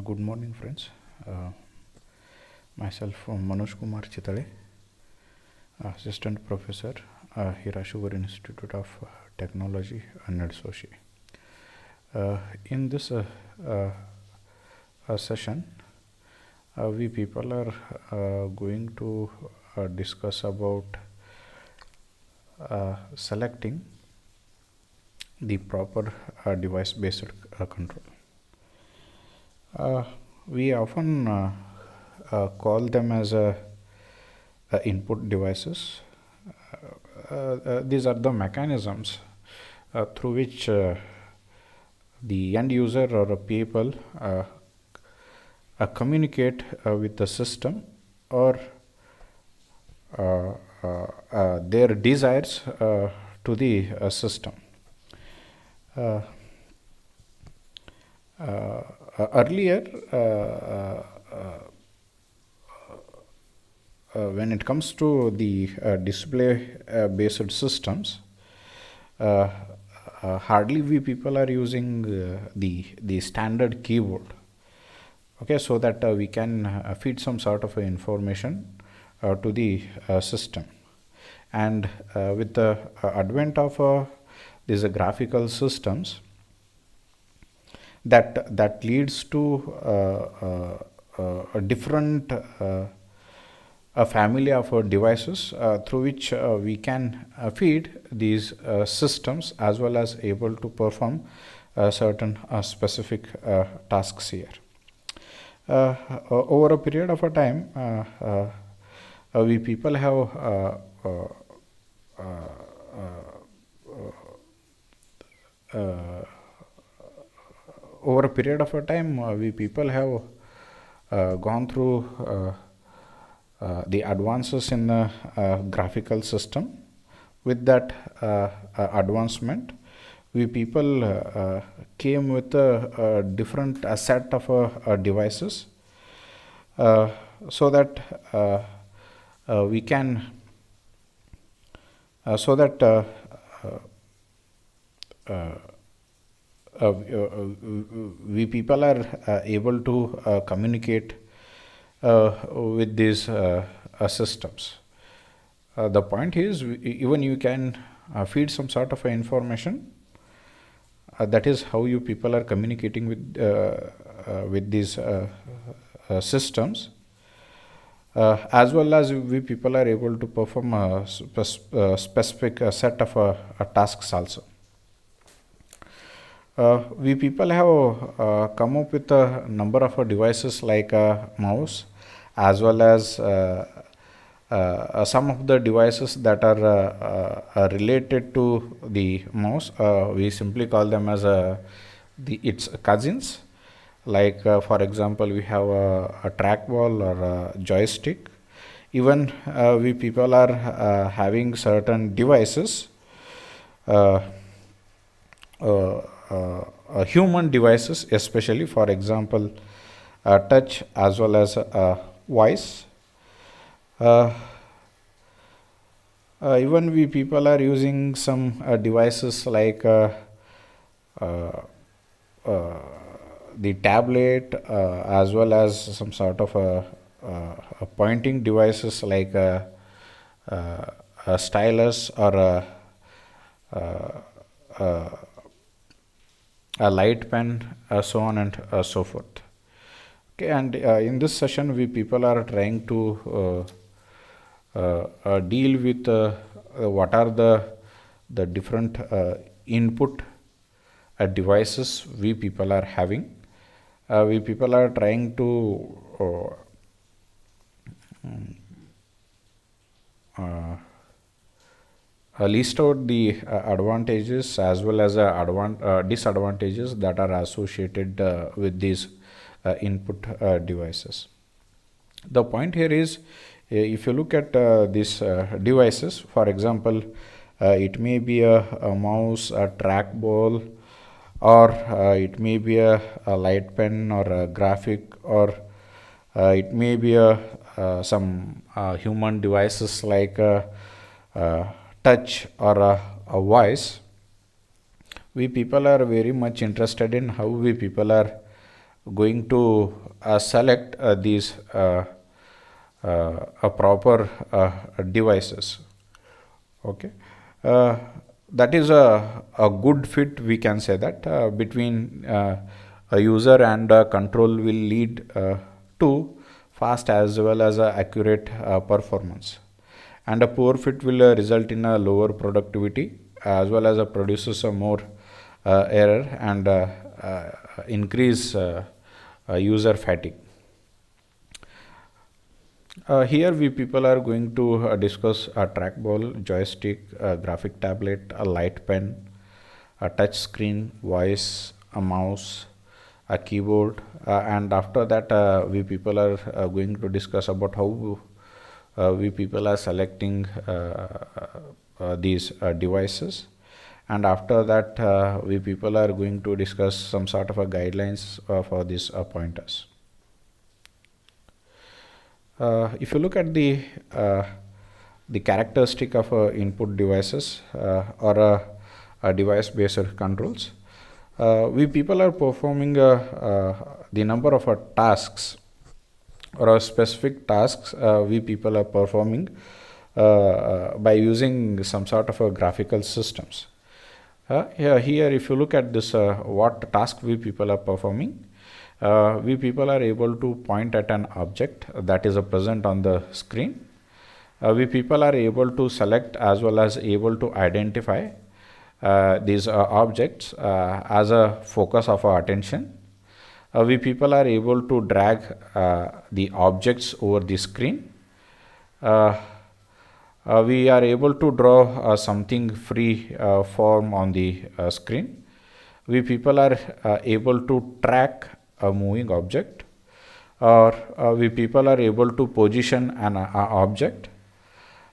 Good morning, friends. Myself, Manoj Kumar Chitale, Assistant Professor, Hirashugar Institute of Technology, Nadsoshi. In this session, we people are going to discuss about selecting the proper device-based control. We often call them as input devices. These are the mechanisms through which the end user or people communicate with the system or their desires to the system. Earlier, when it comes to the display based systems, hardly we people are using the standard keyboard, okay, so that we can feed some sort of information to the system. And with the advent of these graphical systems, that leads to a different a family of devices through which we can feed these systems as well as able to perform certain specific tasks here. Over a period of a time, we people have over a period of a time, we people have gone through the advances in the graphical system. With that advancement, we people came with a different set of devices so that we can we people are able to communicate with these systems. The point is, even you can feed some sort of information. That is how you people are communicating with these systems. As well as we people are able to perform a specific set of tasks also. We people have come up with a number of devices like a mouse, as well as some of the devices that are related to the mouse. We simply call them as its cousins. Like for example, we have a trackball or a joystick. Even we people are having certain devices, human devices, especially for example touch as well as voice. Even we people are using some devices like the tablet, as well as some sort of pointing devices like a stylus or a light pen, so on and so forth. Okay, and in this session, we people are trying to deal with what are the different input devices we people are having. We people are trying to list out the advantages as well as disadvantages that are associated with these input devices. The point here is, if you look at these devices, for example, it may be a mouse, a trackball, or it may be a light pen or a graphic, or it may be some human devices like touch or a voice. We people are very much interested in how we people are going to select these proper devices. Okay, that is a good fit, we can say that, between a user and a control will lead to fast as well as accurate performance, and a poor fit will result in a lower productivity as well as produces a more error and increase user fatigue. Here we people are going to discuss a trackball, joystick, a graphic tablet, a light pen, a touch screen, voice, a mouse, a keyboard, and after that we people are going to discuss about how we people are selecting these devices, and after that we people are going to discuss some sort of a guidelines for these pointers. If you look at the characteristic of input devices or device based controls, we people are performing the number of tasks or specific tasks we people are performing by using some sort of graphical systems. Here if you look at this, what task we people are performing, we people are able to point at an object that is present on the screen. We people are able to select as well as able to identify these objects as a focus of our attention. We people are able to drag the objects over the screen. We are able to draw something free form on the screen. We people are able to track a moving object, or we people are able to position an object,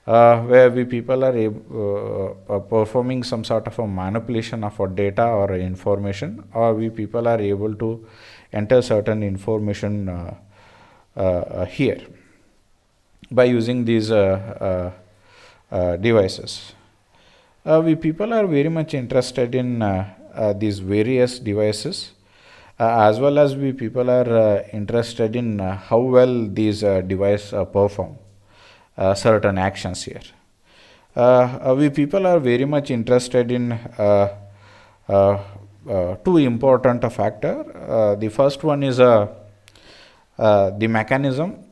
where we people are performing some sort of a manipulation of a data or information, or we people are able to enter certain information here by using these devices. We people are very much interested in these various devices, as well as we people are interested in how well these devices perform certain actions here. We people are very much interested in two important factor. The first one is the mechanism,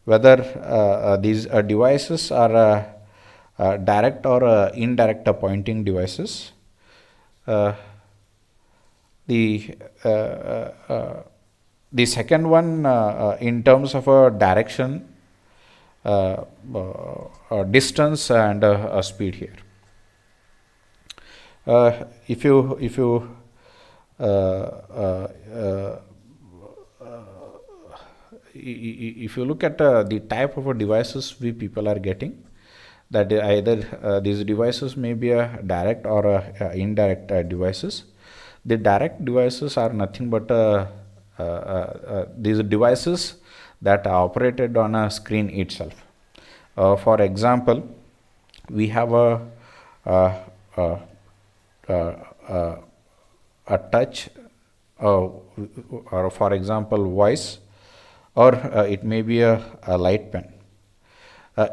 whether these devices are direct or indirect pointing devices. The second one, in terms of a direction, distance and speed here. If you look at the type of devices we people are getting, that either these devices may be a direct or indirect devices. The direct devices are nothing but these devices that are operated on a screen itself. For example, we have a touch, or for example voice, or it may be a light pen.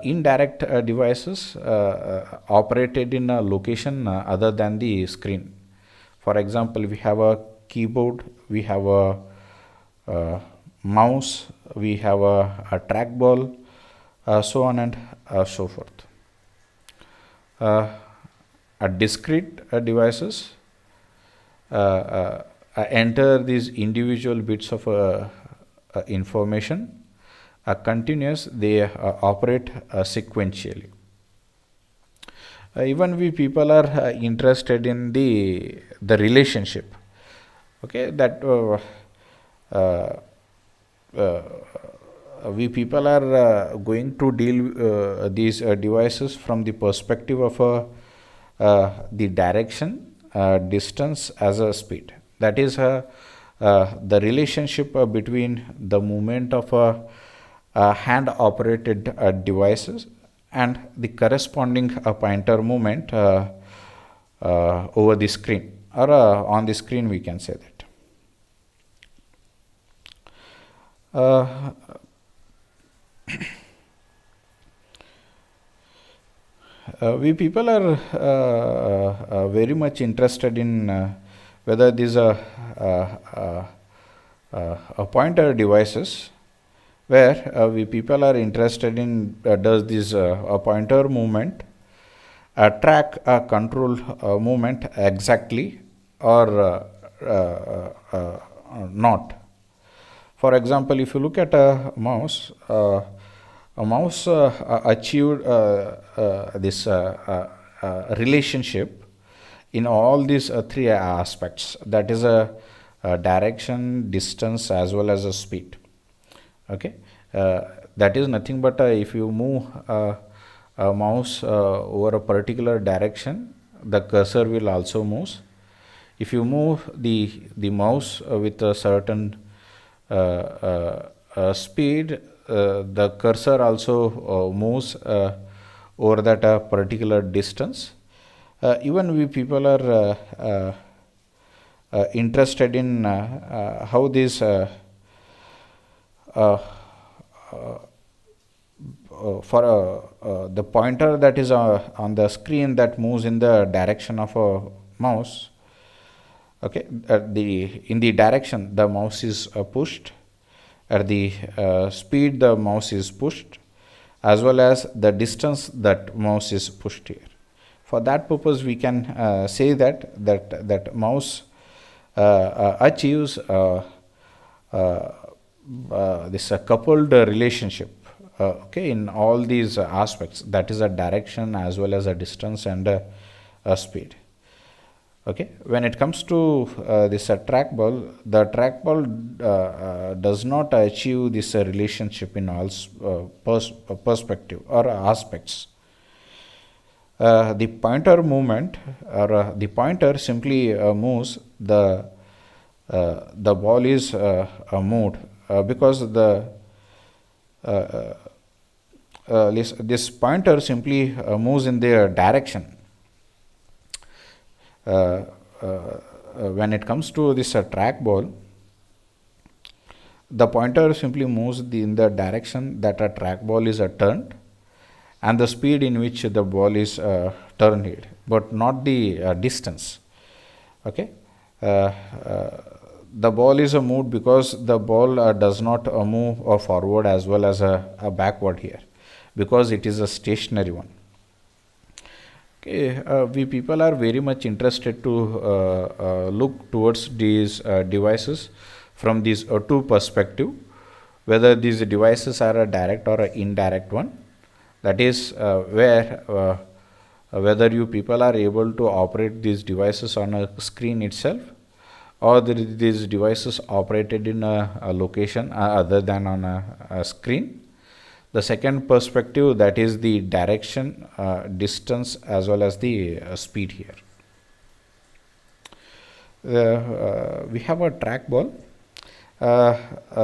Indirect devices operated in a location other than the screen. For example, we have a keyboard, we have a mouse, we have a trackball, so on and so forth. Discrete devices enter these individual bits of information continuous, they operate sequentially. Even we people are interested in the relationship, okay, that we people are going to deal these devices from the perspective of the direction, distance as a speed. That is the relationship between the movement of hand operated devices and the corresponding pointer movement over the screen, or on the screen, we can say that. Uh, we people are very much interested in whether these are pointer devices, where we people are interested in does this a pointer movement track a control movement exactly or not. For example, if you look at a mouse achieved this relationship in all these three aspects, that is a direction, distance, as well as a speed. Okay, that is nothing but if you move a mouse over a particular direction, the cursor will also move. If you move the mouse with a certain speed, the cursor also moves over that particular distance. Even we people are interested in how this for the pointer that is on the screen that moves in the direction of a mouse. Okay, in the direction the mouse is pushed, at the speed the mouse is pushed, as well as the distance that mouse is pushed here. For that purpose, we can say that mouse achieves this coupled relationship. Okay, in all these aspects, that is a direction as well as a distance and a speed. Okay, when it comes to this trackball, the trackball does not achieve this relationship in all perspective or aspects. The pointer movement or the pointer simply moves, the ball is moved because this pointer simply moves in their direction. When it comes to this trackball, the pointer simply moves in the direction that a trackball is turned, and the speed in which the ball is turned, but not the distance. Okay, the ball is moved because the ball does not move forward as well as backward here, because it is a stationary one. Okay, we people are very much interested to look towards these devices from these two perspective, whether these devices are a direct or an indirect one. That is where whether you people are able to operate these devices on a screen itself, or these devices operated in a location other than on a screen. The second perspective, that is the direction, distance, as well as the speed here. We have a trackball.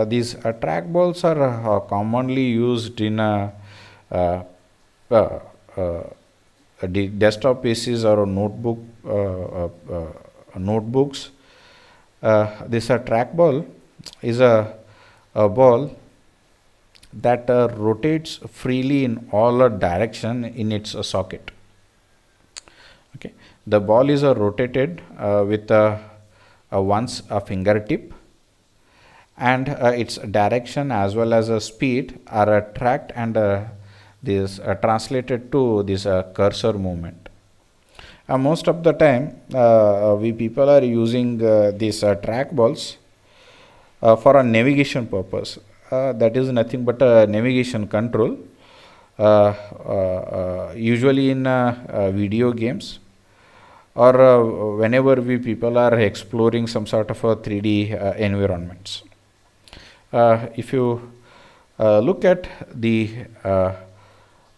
These trackballs are commonly used in desktop PCs or notebooks. This trackball is a ball that rotates freely in all direction in its socket. Okay, the ball is rotated with once a fingertip, and its direction as well as speed are tracked and this translated to this cursor movement. Most of the time we people are using these track balls for a navigation purpose. That is nothing but a navigation control, usually in video games, or whenever we people are exploring some sort of a 3D environments. If you look at the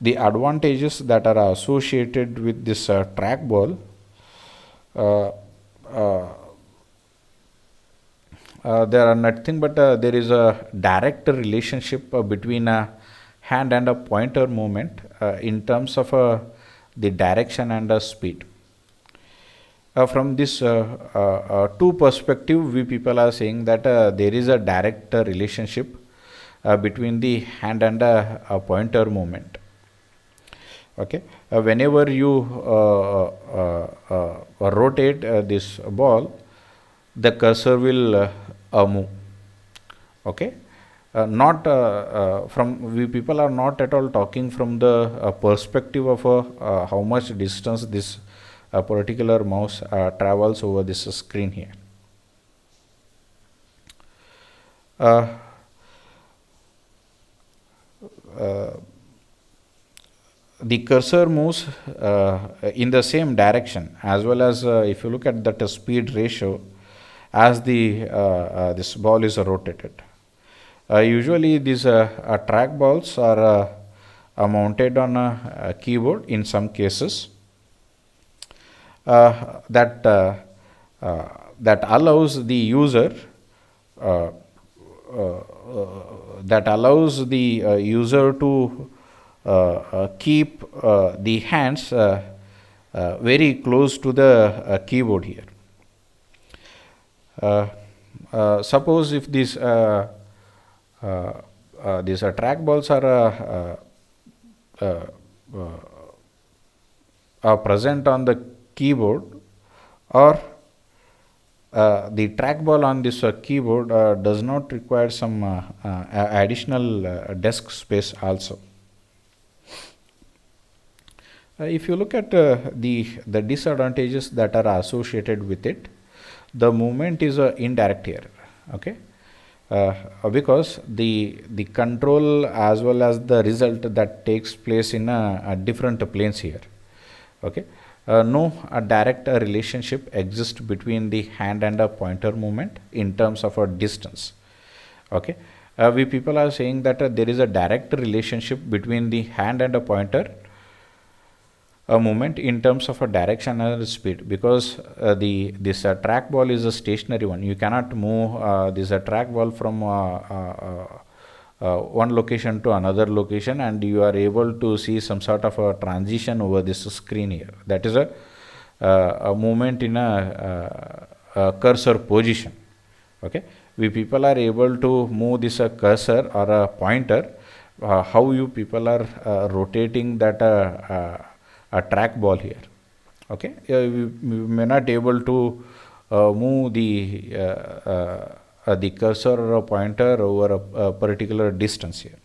advantages that are associated with this trackball, there are nothing but there is a direct relationship between a hand and a pointer movement in terms of the direction and speed. From this two perspective, we people are saying that there is a direct relationship between the hand and a pointer movement. Okay, whenever you rotate this ball, the cursor will move. Okay, not from we people are not at all talking from the perspective of how much distance this particular mouse travels over this screen here. Uh, uh, the cursor moves in the same direction, as well as if you look at that speed ratio as this ball is rotated. Usually these track balls are mounted on a keyboard in some cases. That that allows the user uh, uh, to keep the hands very close to the keyboard here. Suppose if these track balls are present on the keyboard, or the trackball on this keyboard does not require some additional desk space also. If you look at the disadvantages that are associated with it, the movement is indirect here. Okay, because the control as well as the result that takes place in a different planes here. Okay, no direct relationship exists between the hand and a pointer movement in terms of a distance. Okay, we people are saying that there is a direct relationship between the hand and a pointer movement in terms of a direction and speed, because this trackball is a stationary one. You cannot move this trackball from one location to another location, and you are able to see some sort of a transition over this screen here. That is a movement in a cursor position. Okay, we people are able to move this cursor or a pointer, how you people are rotating that a track ball here. Okay, we may not able to move the cursor or a pointer over a particular distance here.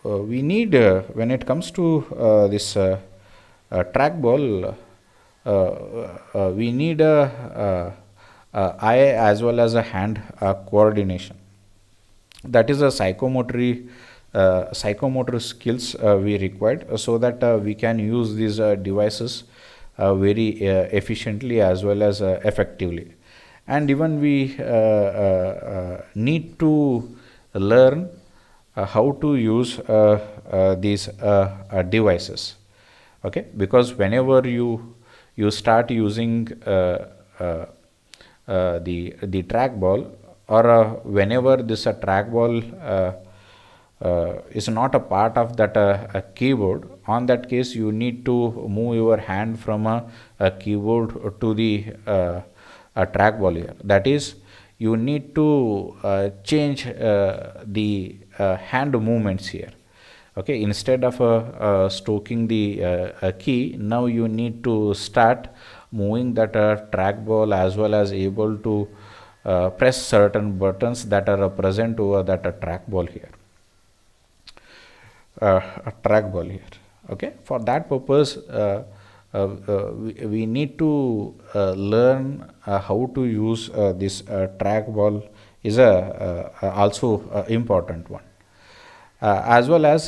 We need when it comes to this track ball, we need a eye as well as a hand coordination. That is a psychomotor skills we required, so that we can use these devices very efficiently as well as effectively. And even we need to learn how to use these devices. Okay, because whenever you start using the trackball, or whenever this trackball is not a part of that a keyboard, on that case you need to move your hand from a keyboard to the a trackball here. That is, you need to change the hand movements here. Okay, instead of stroking the key, now you need to start moving that trackball as well as able to press certain buttons that are present over that trackball here. A trackball here. Okay, for that purpose we need to learn how to use this trackball is also important one, as well as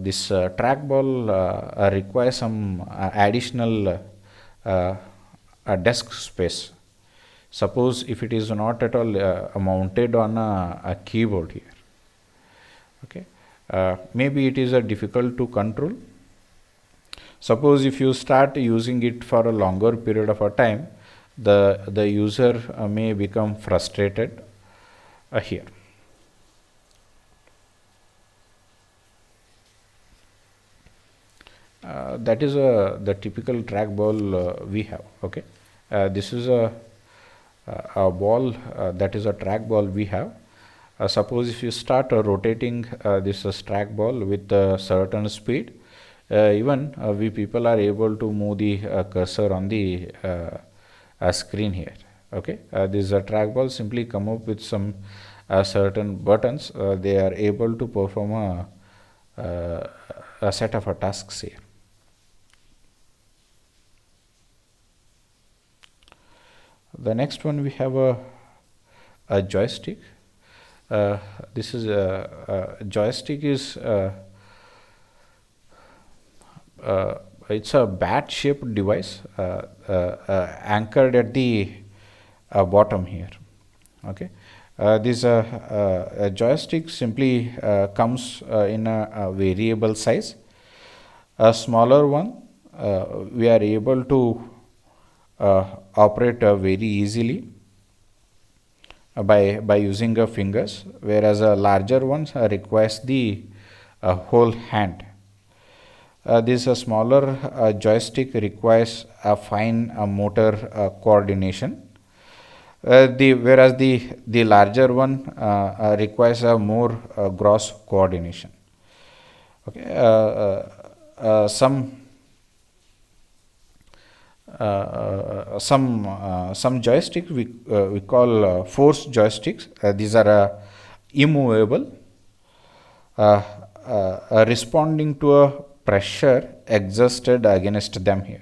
this trackball requires some additional desk space. Suppose if it is not at all mounted on a keyboard here. Okay, maybe it is difficult to control. Suppose if you start using it for a longer period of a time, the user may become frustrated here. that is the typical trackball we have. Okay, this is a ball that is a trackball we have. Suppose if you start rotating this trackball with a certain speed, even we people are able to move the cursor on the screen here. Okay, this trackball simply come up with some certain buttons. They are able to perform a set of tasks here. The next one we have a joystick. This is a joystick is it's a bat shaped device anchored at the bottom here. Okay, this a joystick simply comes in a variable size. A smaller one we are able to operate very easily by using fingers, whereas a larger ones requires the whole hand. This smaller joystick requires a fine motor coordination, whereas the larger one requires a more gross coordination. Okay, some joysticks we call force joysticks. These are immovable, responding to a pressure exerted against them here.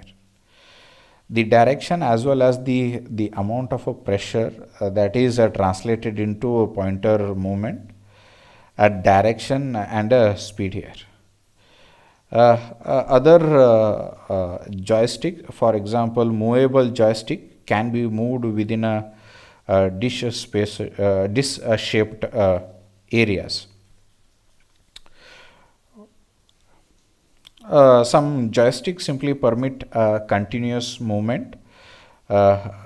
The direction as well as the amount of a pressure that is translated into a pointer movement, a direction and a speed here. Other joystick, for example, movable joystick can be moved within a dish space, dish shaped areas. Some joysticks simply permit continuous movement. Others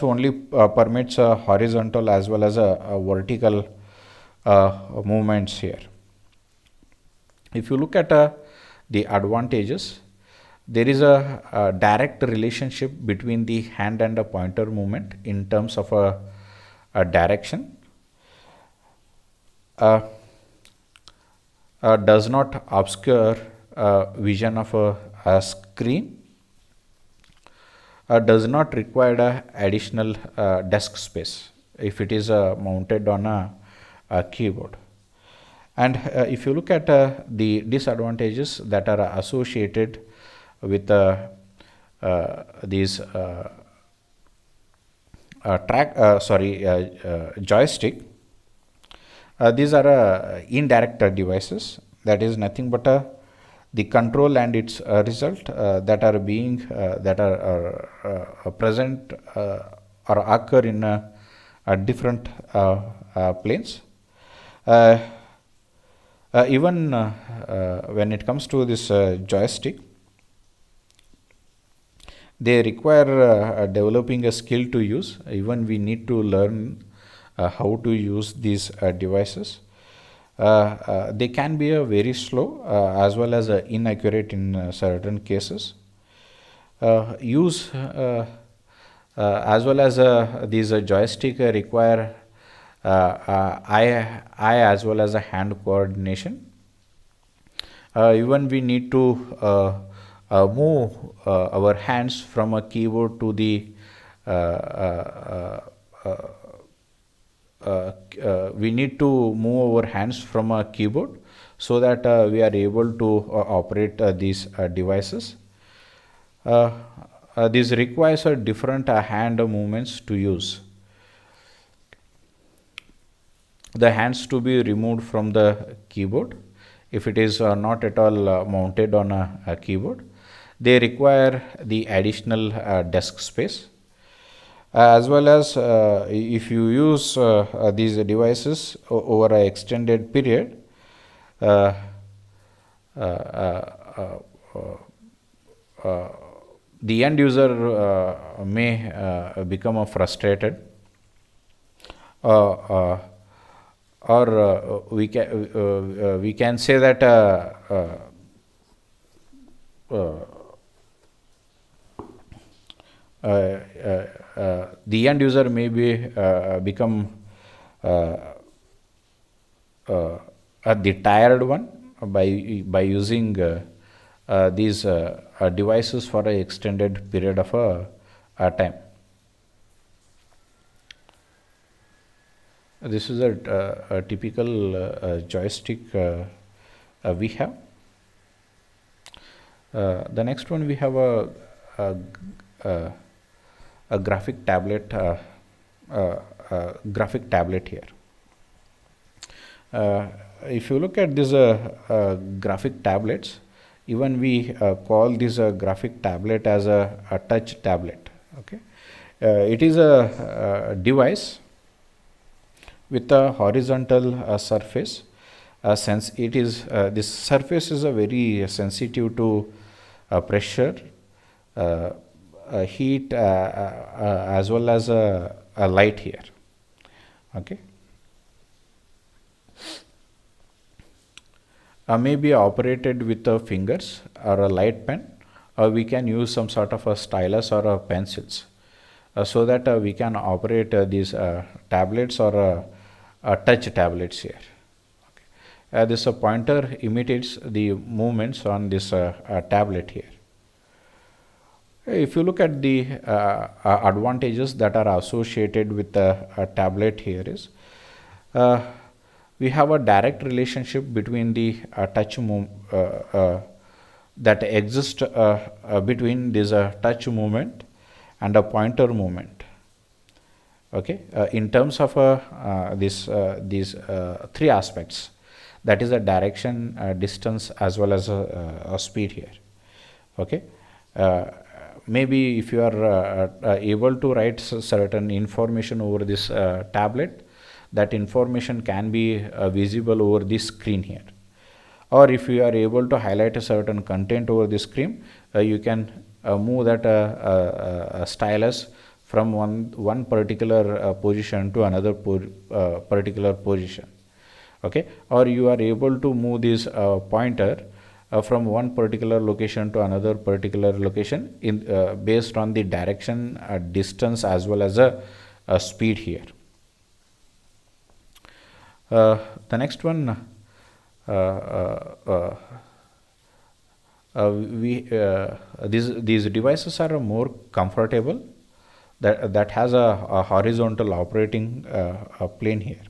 only permits a horizontal as well as a vertical movements here. If you look at the advantages, there is a direct relationship between the hand and the pointer movement in terms of a direction. Does not obscure vision of a screen, does not require additional desk space if it is mounted on a keyboard. And if you look at the disadvantages that are associated with these joystick, these are indirect devices, that is nothing but the control and its result that are being that are present or occur in different planes. Even when it comes to this joystick, they require developing a skill to use. Even we need to learn how to use these devices. They can be very slow as well as inaccurate in certain cases. Use as well as these joystick require eye as well as a hand coordination. Even we need to move our hands from a keyboard to the we need to move our hands from a keyboard so that we are able to operate these devices. This requires different hand movements to use. The hands to be removed from the keyboard if it is not at all mounted on a keyboard. They require the additional desk space. As well as if you use these devices over an extended period, the end user may become frustrated, or or we can say that the end user may be become the tired one by using these devices for an extended period of time. This is a typical joystick we have. The next one, we have a graphic tablet here. If you look at these graphic tablets, even we call this graphic tablet as a touch tablet. Okay, it is a device with a horizontal surface. Since it is this surface is a very sensitive to pressure, heat, as well as a light here. Okay, may be operated with the fingers or a light pen, or we can use some sort of a stylus or a pencils, so that we can operate these tablets or touch tablets here. Okay. This pointer imitates the movements on this tablet here. If you look at the advantages that are associated with a tablet here is, we have a direct relationship between the touch that exists between this touch movement and a pointer movement. Okay, in terms of these three aspects, that is a direction, distance, as well as a speed here. Okay, maybe if you are able to write certain information over this tablet, that information can be visible over this screen here. Or if you are able to highlight a certain content over the screen, you can move that stylus from one particular position to another particular position. Okay, or you are able to move this pointer from one particular location to another particular location in based on the direction, distance, as well as a speed here. The next one, these devices are more comfortable. That has a horizontal operating plane here.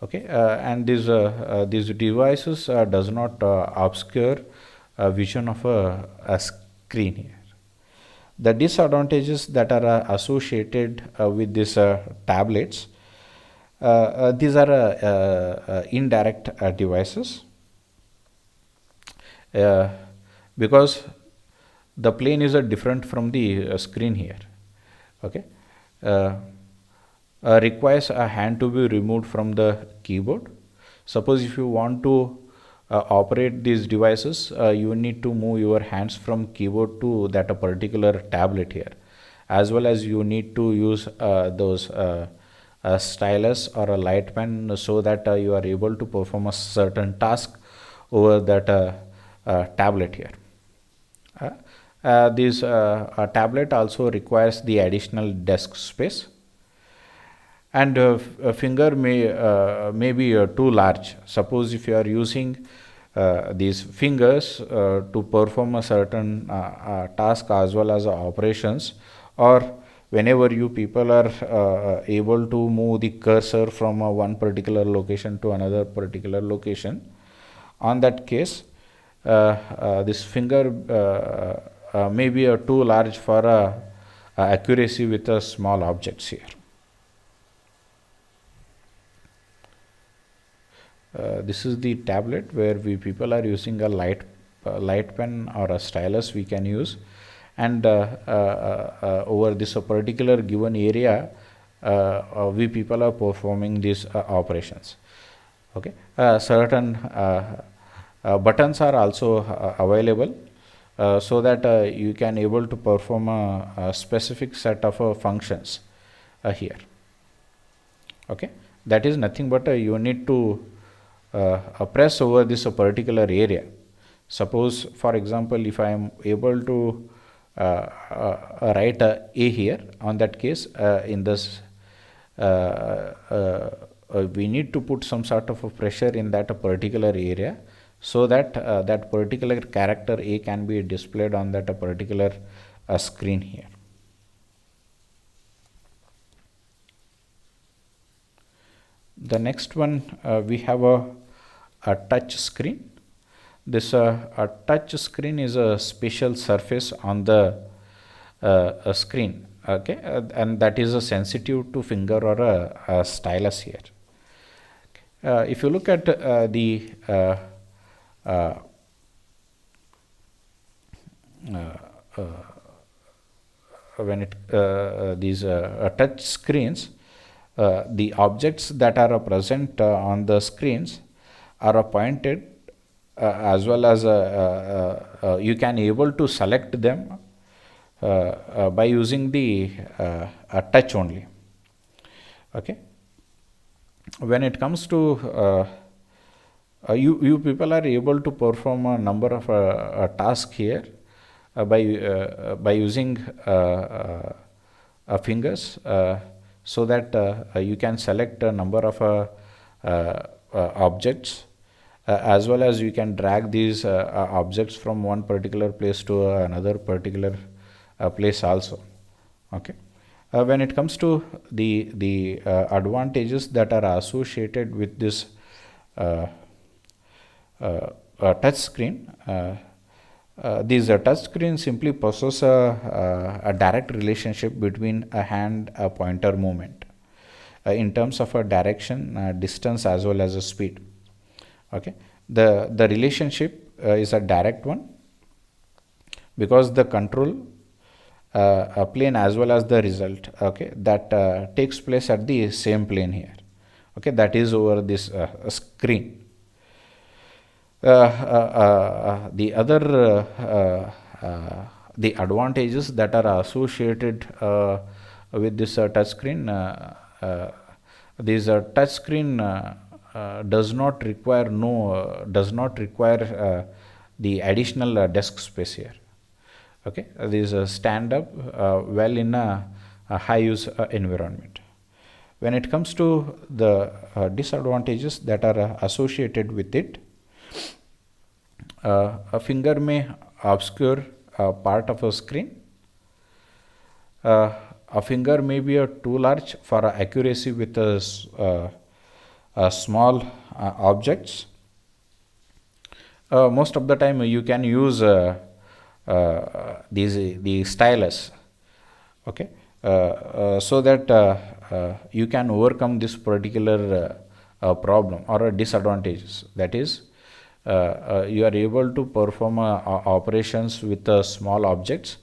Okay, and these devices does not obscure vision of a screen here. The disadvantages that are associated with these tablets, these are indirect devices, because the plane is different from the screen here. Okay, requires a hand to be removed from the keyboard. Suppose if you want to operate these devices, you need to move your hands from keyboard to that particular tablet here, as well as you need to use those stylus or a light pen, so that you are able to perform a certain task over that tablet here. This tablet also requires the additional desk space, and a finger may be too large. Suppose if you are using these fingers to perform a certain task as well as operations, or whenever you people are able to move the cursor from one particular location to another particular location, on that case this finger may be too large for accuracy with small objects here. This is the tablet where we people are using a light pen or a stylus we can use, and over this particular given area we people are performing these operations. Okay, certain buttons are also available, so that you can able to perform a specific set of functions here. Okay, that is nothing but you need to press over this particular area. Suppose, for example, if I am able to write a here, on that case, in this we need to put some sort of a pressure in that particular area, so that that particular character A can be displayed on that particular screen here. The next one, we have a touch screen. This a touch screen is a special surface on the screen, okay, and that is sensitive to finger or a stylus here. If you look at the when it these touch screens, the objects that are present on the screens are pointed, as well as you can able to select them by using the touch only. Okay, when it comes to you people are able to perform a number of tasks here by using fingers, so that you can select a number of objects, as well as you can drag these objects from one particular place to another particular place also. Okay, when it comes to the advantages that are associated with this touch screen, these touch screens simply possess a direct relationship between a hand pointer movement in terms of a direction, distance, as well as a speed. Okay, the relationship is a direct one, because the control plane as well as the result, okay, that takes place at the same plane here. Okay, that is over this screen. The other the advantages that are associated with this touch screen, this touch screen does not require the additional desk space here. Okay, this stand up well in a high use environment. When it comes to the disadvantages that are associated with it, a finger may obscure a part of a screen. A finger may be too large for accuracy with small objects. Most of the time you can use the stylus, okay, so that you can overcome this particular problem or disadvantages. That is, you are able to perform operations with small objects,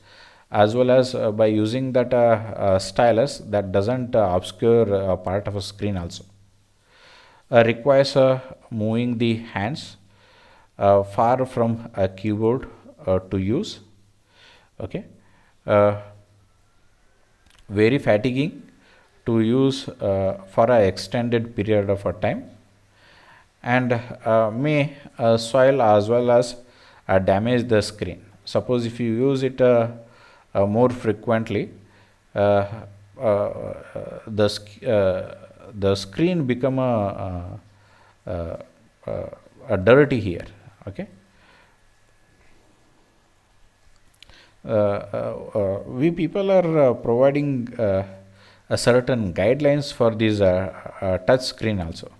as well as by using that stylus that doesn't obscure a part of a screen also. Requires moving the hands far from a keyboard to use. Okay, very fatiguing to use for an extended period of a time, and may soil as well as damage the screen. Suppose if you use it more frequently, the screen become a dirty here. Okay, we people are providing a certain guidelines for this touch screen also.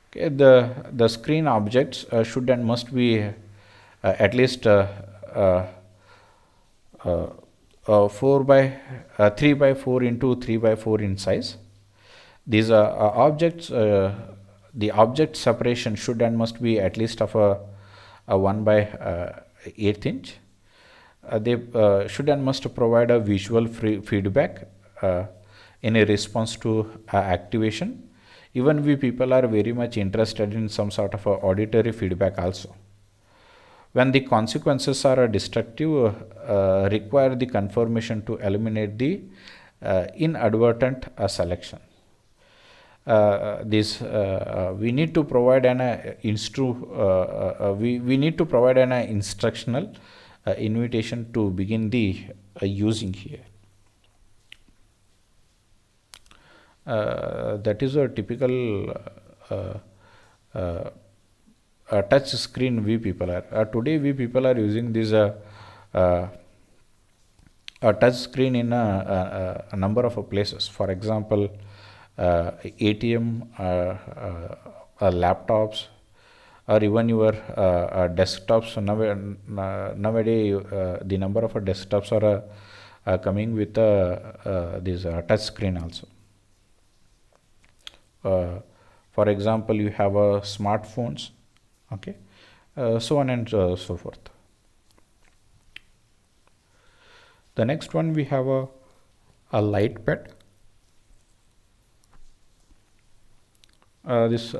Okay, the screen objects should and must be at least 4 by 3 by 4 into 3 by 4 in size. These objects, the object separation should and must be at least of a 1 by 8 inch. They should and must provide a visual feedback in a response to activation. Even we people are very much interested in some sort of auditory feedback also. When the consequences are destructive, require the confirmation to eliminate the inadvertent selection. this we need to provide an we need to provide an instructional invitation to begin the using here. That is a typical touch screen we people are today we people are using this a touch screen in a number of places. For example, ATM, laptops, or even your desktops. So nowadays, the number of desktops are coming with this touch screen also. For example, you have smartphones, okay, so on and so forth. The next one, we have a light pen. This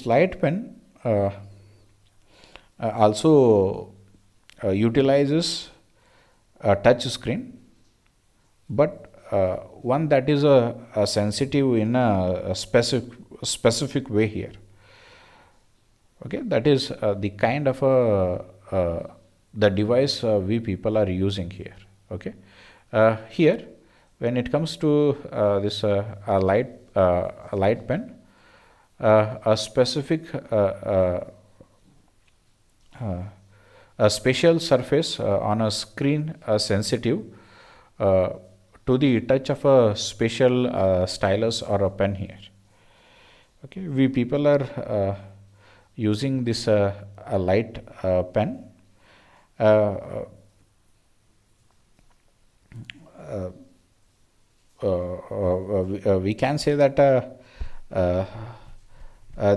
light pen also utilizes a touch screen, but one that is a sensitive in a specific way here. Okay, that is the kind of the device we people are using here. Okay, here when it comes to this a light pen, a specific a special surface on a screen sensitive to the touch of a special stylus or a pen here. Okay, we people are using this a light pen. We can say that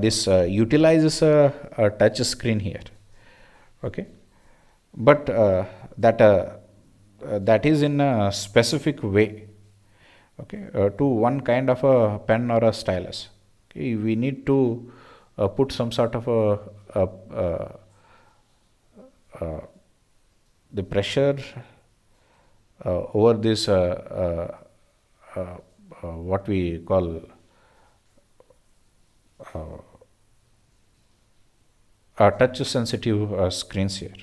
this utilizes a touch screen here. Okay, but that is in a specific way. Okay, to one kind of a pen or a stylus. Okay, we need to put some sort of the pressure over this what we call touch sensitive screens here.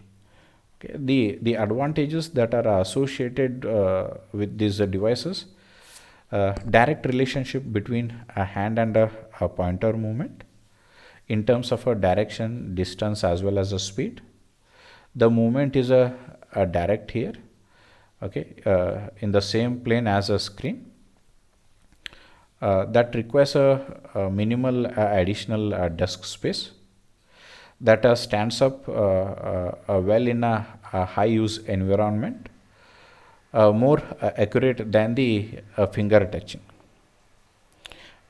Okay. The advantages that are associated with these devices: direct relationship between a hand and a pointer movement in terms of a direction, distance, as well as a speed. The movement is a direct here, okay, in the same plane as a screen. That requires a minimal additional desk space that stands up well in a high use environment, more accurate than the finger touching.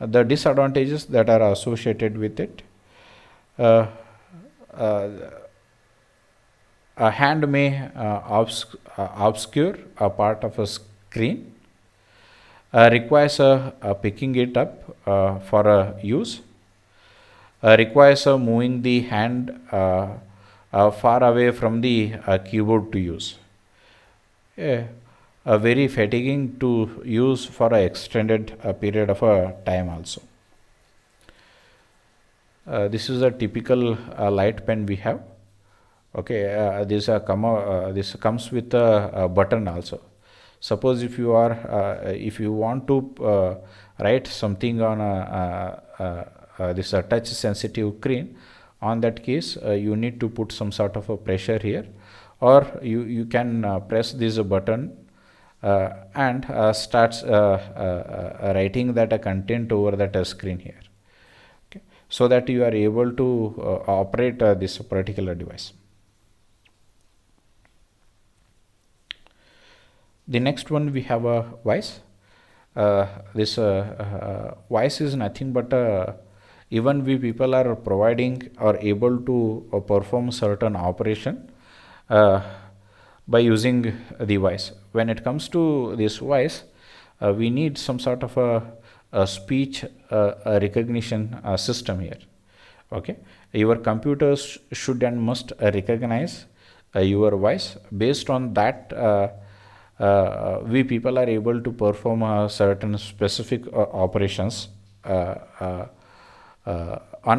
The disadvantages that are associated with it: a hand may obscure a part of a screen, requires picking it up for a use, requires moving the hand far away from the keyboard to use. Very fatiguing to use for an extended period of time also. This is a typical light pen we have. Okay, this comes with a button also. Suppose if you are if you want to write something on this touch sensitive screen, on that case you need to put some sort of a pressure here, or you can press this button and starts writing that content over that screen here. Okay, so that you are able to operate this particular device. The next one, we have a voice. This voice is nothing but even we people are providing or able to perform certain operation by using the voice. When it comes to this voice, we need some sort of a speech recognition system here. Okay, your computers should and must recognize your voice. Based on that, we people are able to perform certain specific operations on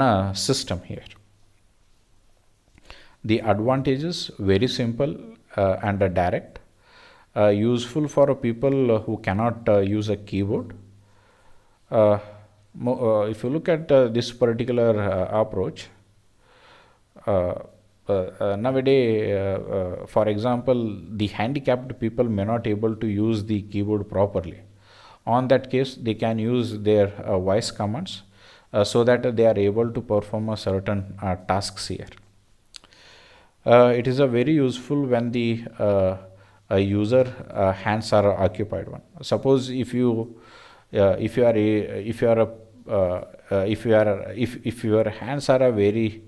a system here. The advantages very simple and direct, useful for people who cannot use a keyboard. If you look at this particular approach, nowadays, for example, the handicapped people may not able to use the keyboard properly. On that case, they can use their voice commands so that they are able to perform a certain tasks here. It is a very useful when the a user hands are occupied one. Suppose if you if you are a, if you are a if you are if your hands are a very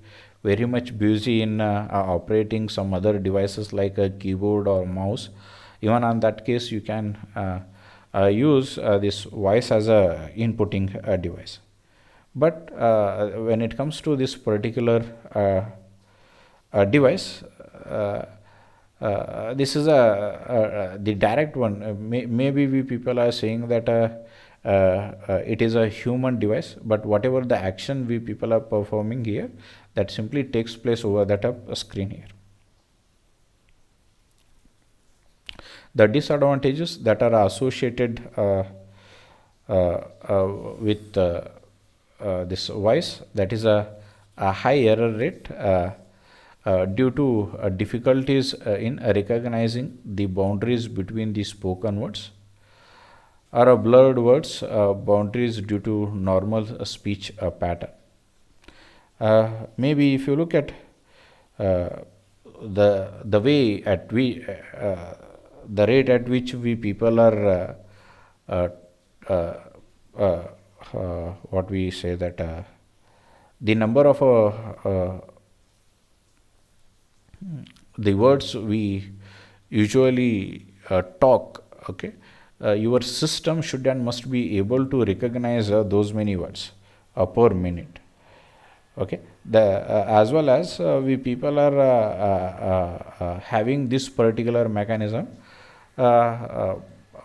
much busy in operating some other devices like a keyboard or mouse, even on that case you can use this voice as a inputting device. But when it comes to this particular device, this is the direct one. Maybe we people are saying that it is a human device, but whatever the action we people are performing here, that simply takes place over that screen here. The disadvantages that are associated with this voice, that is a high error rate due to difficulties in recognizing the boundaries between the spoken words, or blurred words boundaries due to normal speech pattern. Maybe if you look at the way at we the rate at which we people are what we say that the number of the words we usually talk, okay, your system should and must be able to recognize those many words per minute. Okay, as well as we people are having this particular mechanism,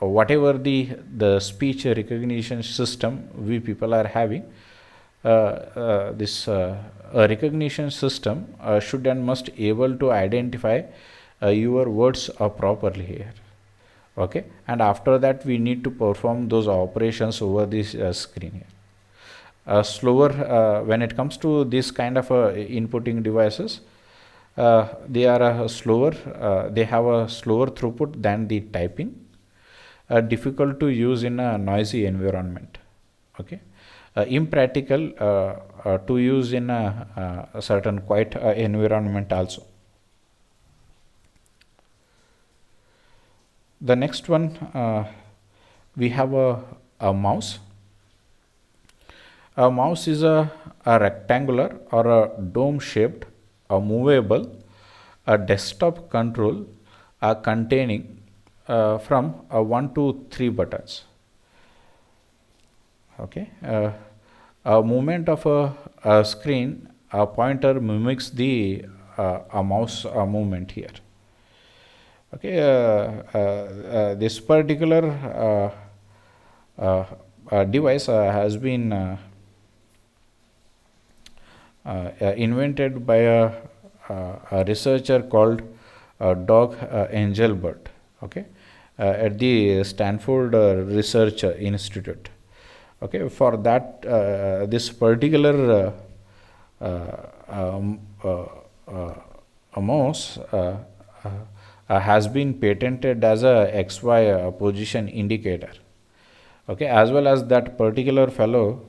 whatever the speech recognition system we people are having, this recognition system should and must able to identify your words properly here. Okay, and after that we need to perform those operations over this screen here. Slower when it comes to this kind of inputting devices, they are slower, they have a slower throughput than the typing, difficult to use in a noisy environment. Okay, impractical to use in a certain quiet environment also. The next one, we have a mouse. A mouse is a rectangular or a dome shaped, a movable, a desktop control containing from 1 to 3 buttons. Okay, a movement of a screen, a pointer mimics the a mouse movement here. Okay, this particular device has been invented by a researcher called Doug Engelbert, okay, at the Stanford Research Institute. Okay, for that this particular mouse has been patented as a XY position indicator. Okay, as well as that particular fellow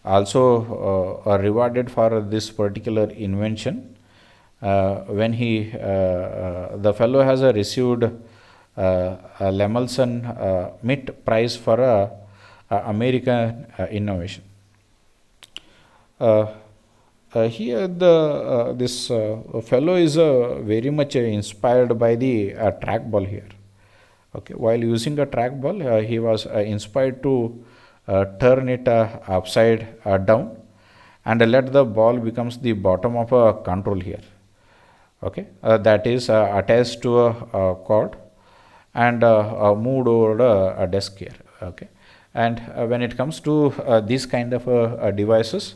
also rewarded for this particular invention when he the fellow has received a Lemelson MIT prize for American innovation. Here the this fellow is very much inspired by the trackball here. Okay, while using a trackball, he was inspired to turn it upside down and let the ball becomes the bottom of a control here. Okay, that is attached to a cord, and moved over a desk here. Okay, and when it comes to these kind of devices,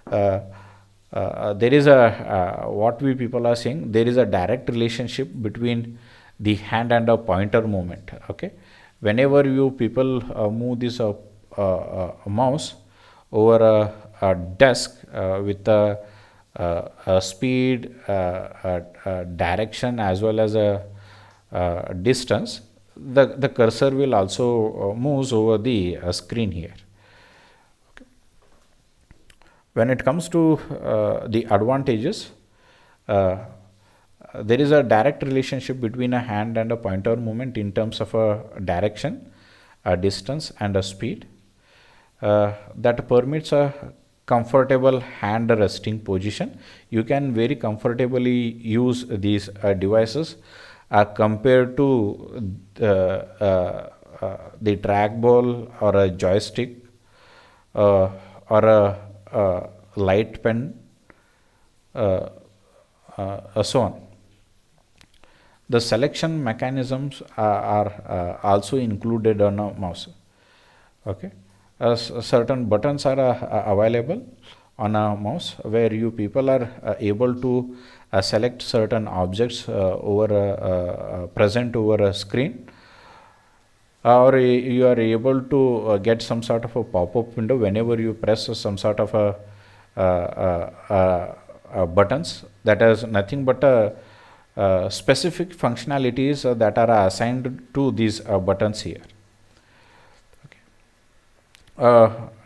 there is a what we people are saying, there is a direct relationship between the hand and a pointer movement. Okay, whenever you people move this mouse over a desk with a speed, direction, as well as a distance, the cursor will also moves over the screen here. When it comes to the advantages, there is a direct relationship between a hand and a pointer movement in terms of a direction, a distance, and a speed that permits a comfortable hand resting position. You can very comfortably use these devices compared to the trackball or a joystick or a light pen, so on. The selection mechanisms are also included on a mouse. Okay, certain buttons are available on a mouse where you people are able to select certain objects over present over a screen, or you are able to get some sort of a pop-up window whenever you press some sort of a buttons that is nothing but specific functionalities that are assigned to these buttons here.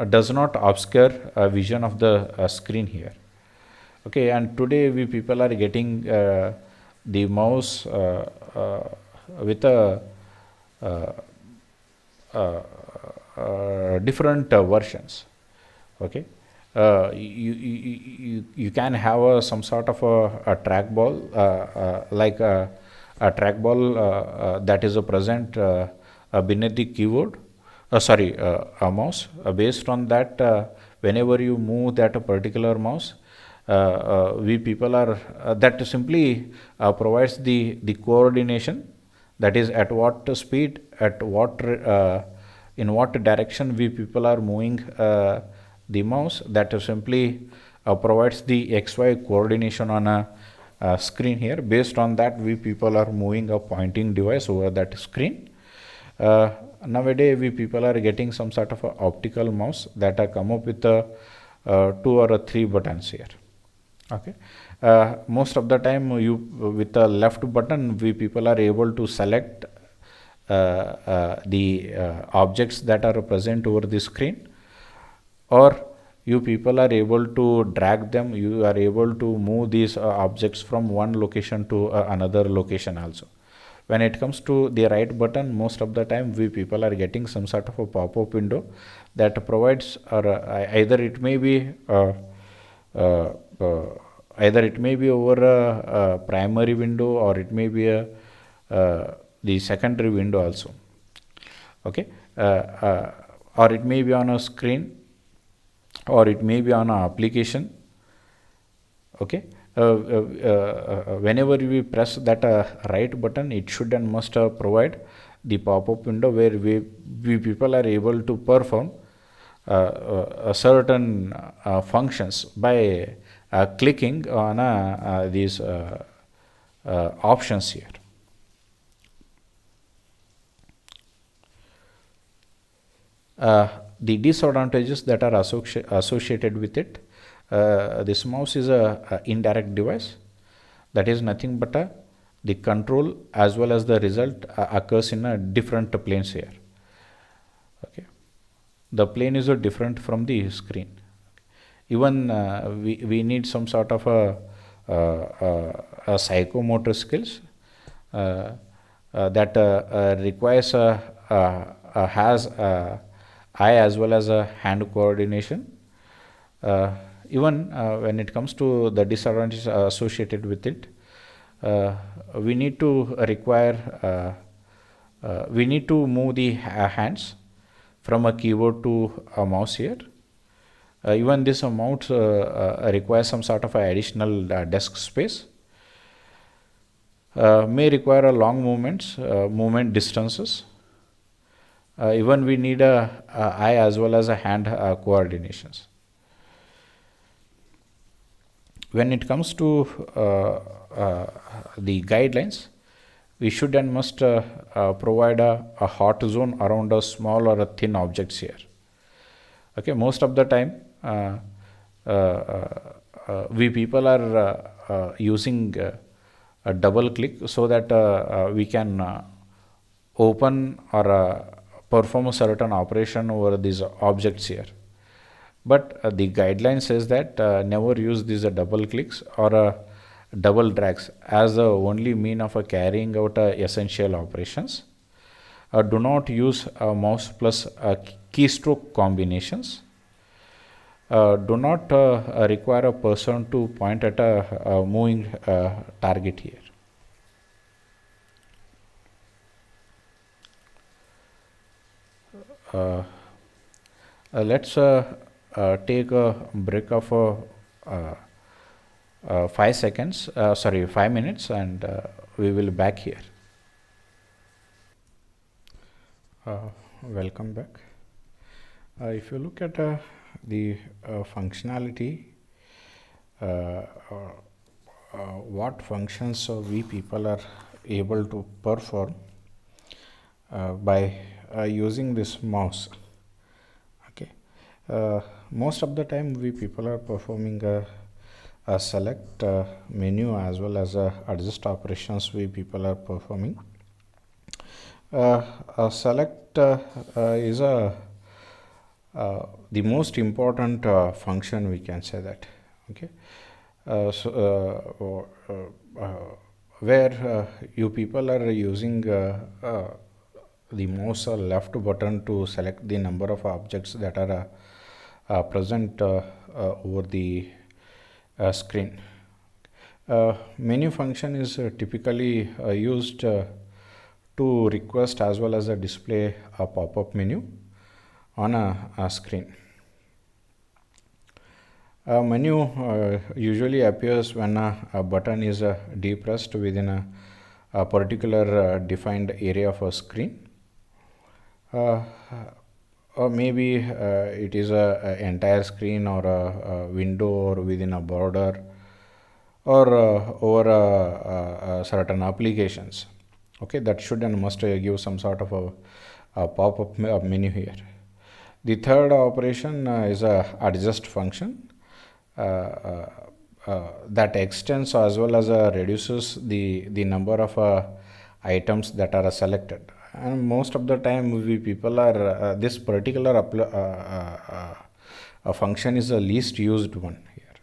Does not obscure vision of the screen here. Okay, and today we people are getting the mouse with a different versions. Okay, you can have some sort of a trackball like a trackball that is present beneath the keyboard, a mouse. Based on that, whenever you move that particular mouse, we people are that simply provides the coordination, that is at what speed, at what in what direction we people are moving the mouse. That simply provides the XY coordination on a screen here. Based on that, we people are moving a pointing device over that screen. Nowadays we people are getting some sort of a optical mouse that are come up with 2 or 3 buttons here. Okay, most of the time you with the left button we people are able to select the objects that are present over the screen, or you people are able to drag them, you are able to move these objects from one location to another location also. When it comes to the right button, most of the time we people are getting some sort of a pop-up window that provides, or either it may be either it may be over a primary window, or it may be the secondary window also. Okay, or it may be on a screen, or it may be on an application. Okay, whenever we press that right button, it should and must provide the pop-up window where we people are able to perform certain functions by clicking on these options here. The disadvantages that are associated with it, this mouse is a indirect device, that is nothing but the control as well as the result occurs in a different planes here. Okay, the plane is different from the screen. Even we need some sort of a psychomotor skills that requires has eye as well as a hand coordination. Even when it comes to the disadvantages associated with it, we need to require we need to move the hands from a keyboard to a mouse here. Even this mouse requires some sort of additional desk space. may require a long movement distances. Even we need a eye as well as a hand coordinations. When it comes to the guidelines, we should and must provide a hot zone around a small or a thin objects here. Okay, most of the time we people are using a double click so that we can open or perform a certain operation over these objects here. But the guideline says that never use these double clicks or double drags as the only mean of carrying out essential operations. Do not use mouse plus keystroke combinations. Do not require a person to point at a moving target here. Let's take a break of 5 seconds, 5 minutes, and we will back here. Welcome back. If you look at the functionality, what functions we people are able to perform by using this mouse. Okay, most of the time we people are performing a select menu as well as adjust operations we people are performing. A select is the most important function, we can say that. Okay, where you people are using the mouse left button to select the number of objects that are present over the screen. Menu function is typically used to request as well as display a pop-up menu on a screen. A menu usually appears when a button is depressed within a particular defined area of a screen. Or maybe it is a entire screen or a window or within a border or over certain applications. Okay, that should and must give some sort of a pop-up menu here. The third operation is a adjust function that extends as well as reduces the number of items that are selected. And most of the time we people are this particular function is the least used one here.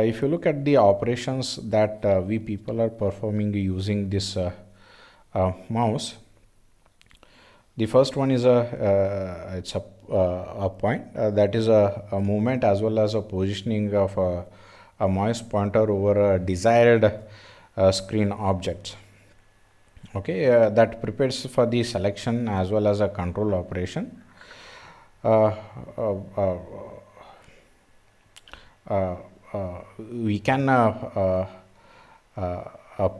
If you look at the operations that we people are performing using this mouse, the first one is it's a point that is a movement as well as a positioning of a mouse pointer over a desired screen object. Okay, that prepares for the selection as well as a control operation. We can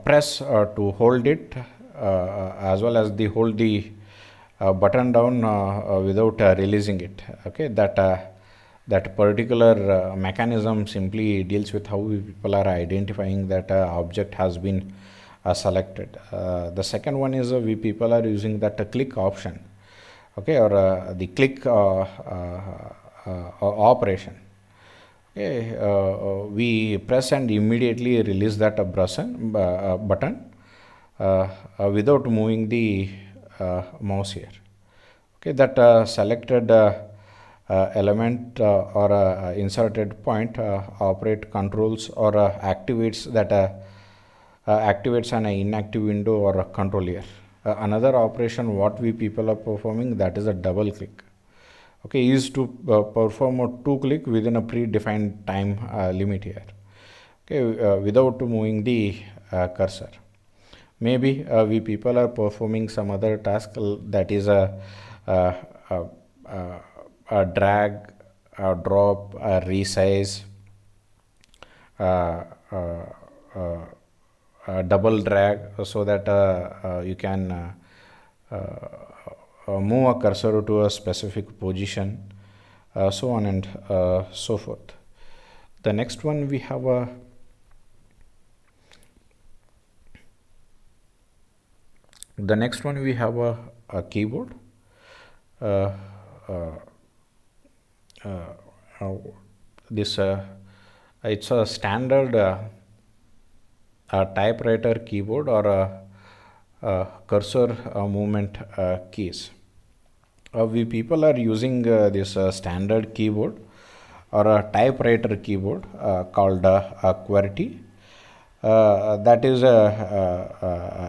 press to hold it as well as hold the button down without releasing it. Okay, that particular mechanism simply deals with how we people are identifying that object has been selected. The second one is we people are using that click option. Okay, or the click operation. Okay, we press and immediately release that button without moving the mouse here. Okay, that selected element or inserted point operate controls or activates that activates an inactive window or a control here. Another operation what we people are performing, that is a double click. Okay, is to perform a 2 click within a predefined time limit here. Okay, without moving the cursor. Maybe we people are performing some other task, that is a drag, a drop, a resize, double drag so that you can move a cursor to a specific position, so on and so forth. The next one we have a keyboard. uh, uh, this It's a standard typewriter keyboard or a cursor movement keys. We people are using this standard keyboard or a typewriter keyboard called QWERTY. That is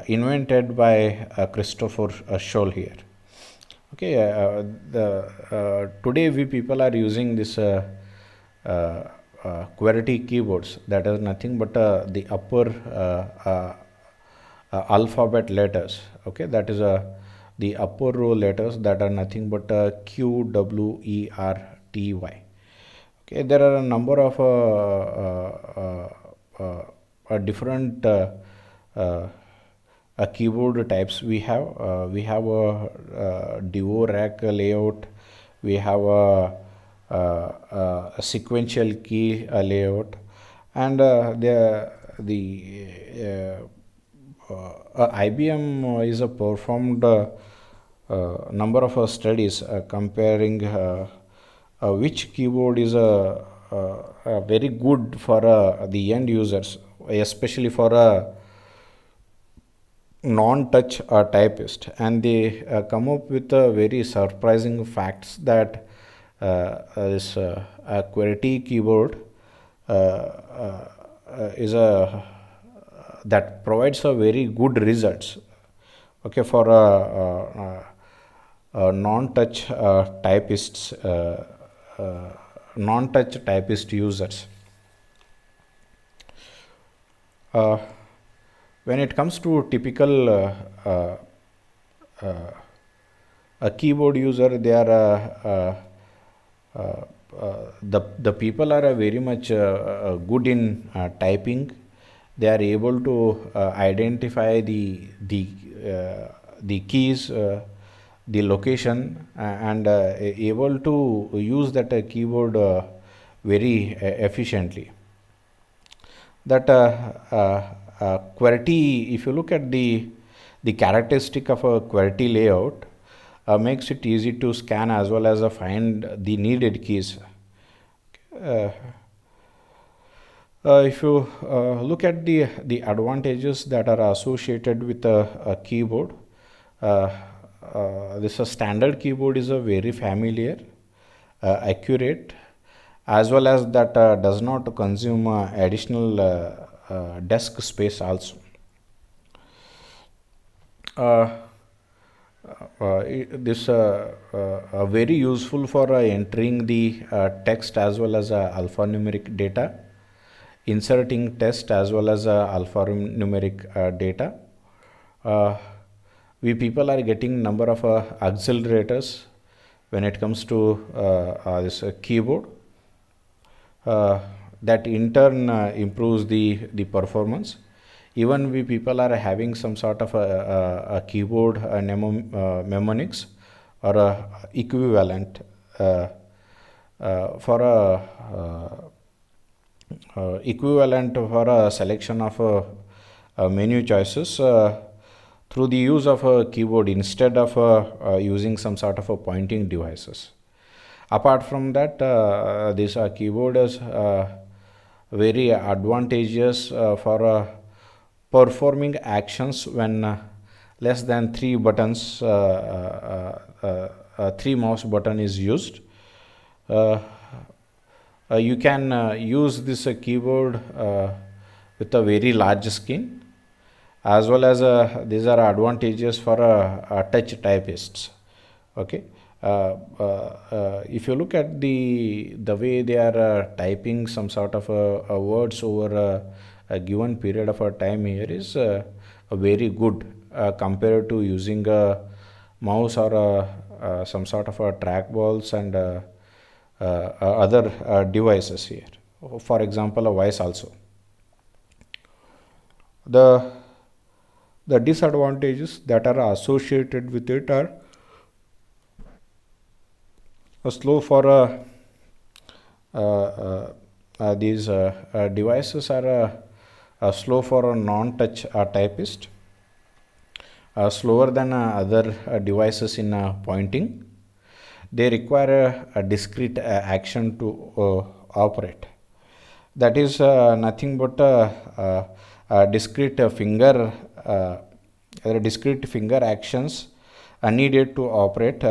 invented by Christopher Scholl here. Okay, today we people are using this QWERTY keyboards. That is nothing but the upper alphabet letters. Okay, that is the upper row letters that are nothing but Q, W, E, R, T, Y. Okay, there are a number of different keyboard types we have. We have a Dvorak layout. We have a sequential key layout, and IBM is performed number of studies comparing which keyboard is very good for the end users, especially for a non-touch typist, and they come up with very surprising facts that this QWERTY keyboard is that provides a very good results. Okay, for non-touch typists, non-touch typist users. When it comes to typical a keyboard user, they are the people are very much good in typing. They are able to identify the keys, the location, and able to use that keyboard very efficiently. That QWERTY, if you look at the characteristic of a QWERTY layout, makes it easy to scan as well as find the needed keys. If you look at the advantages that are associated with a keyboard, this standard keyboard is a very familiar, accurate, as well as that does not consume additional desk space also. This very useful for entering the text as well as alphanumeric data, inserting text as well as alphanumeric data. We people are getting number of accelerators when it comes to this keyboard. That in turn improves the performance. Even we people are having some sort of a keyboard mnemonics or a equivalent for a selection of menu choices through the use of a keyboard instead of using some sort of a pointing devices. Apart from that, this keyboard is very advantageous for performing actions when less than 3 buttons, 3 mouse button is used. You can use this keyboard with a very large screen, as well as these are advantages for touch typists. Okay, if you look at the way they are typing some sort of words over a given period of time here is a very good compared to using a mouse or some sort of trackballs and other devices here. For example, a voice also. The disadvantages that are associated with it are slow for these devices are slow for a non-touch typist, slower than other devices in pointing. They require a discrete action to operate. That is nothing but a discrete discrete finger actions are needed to operate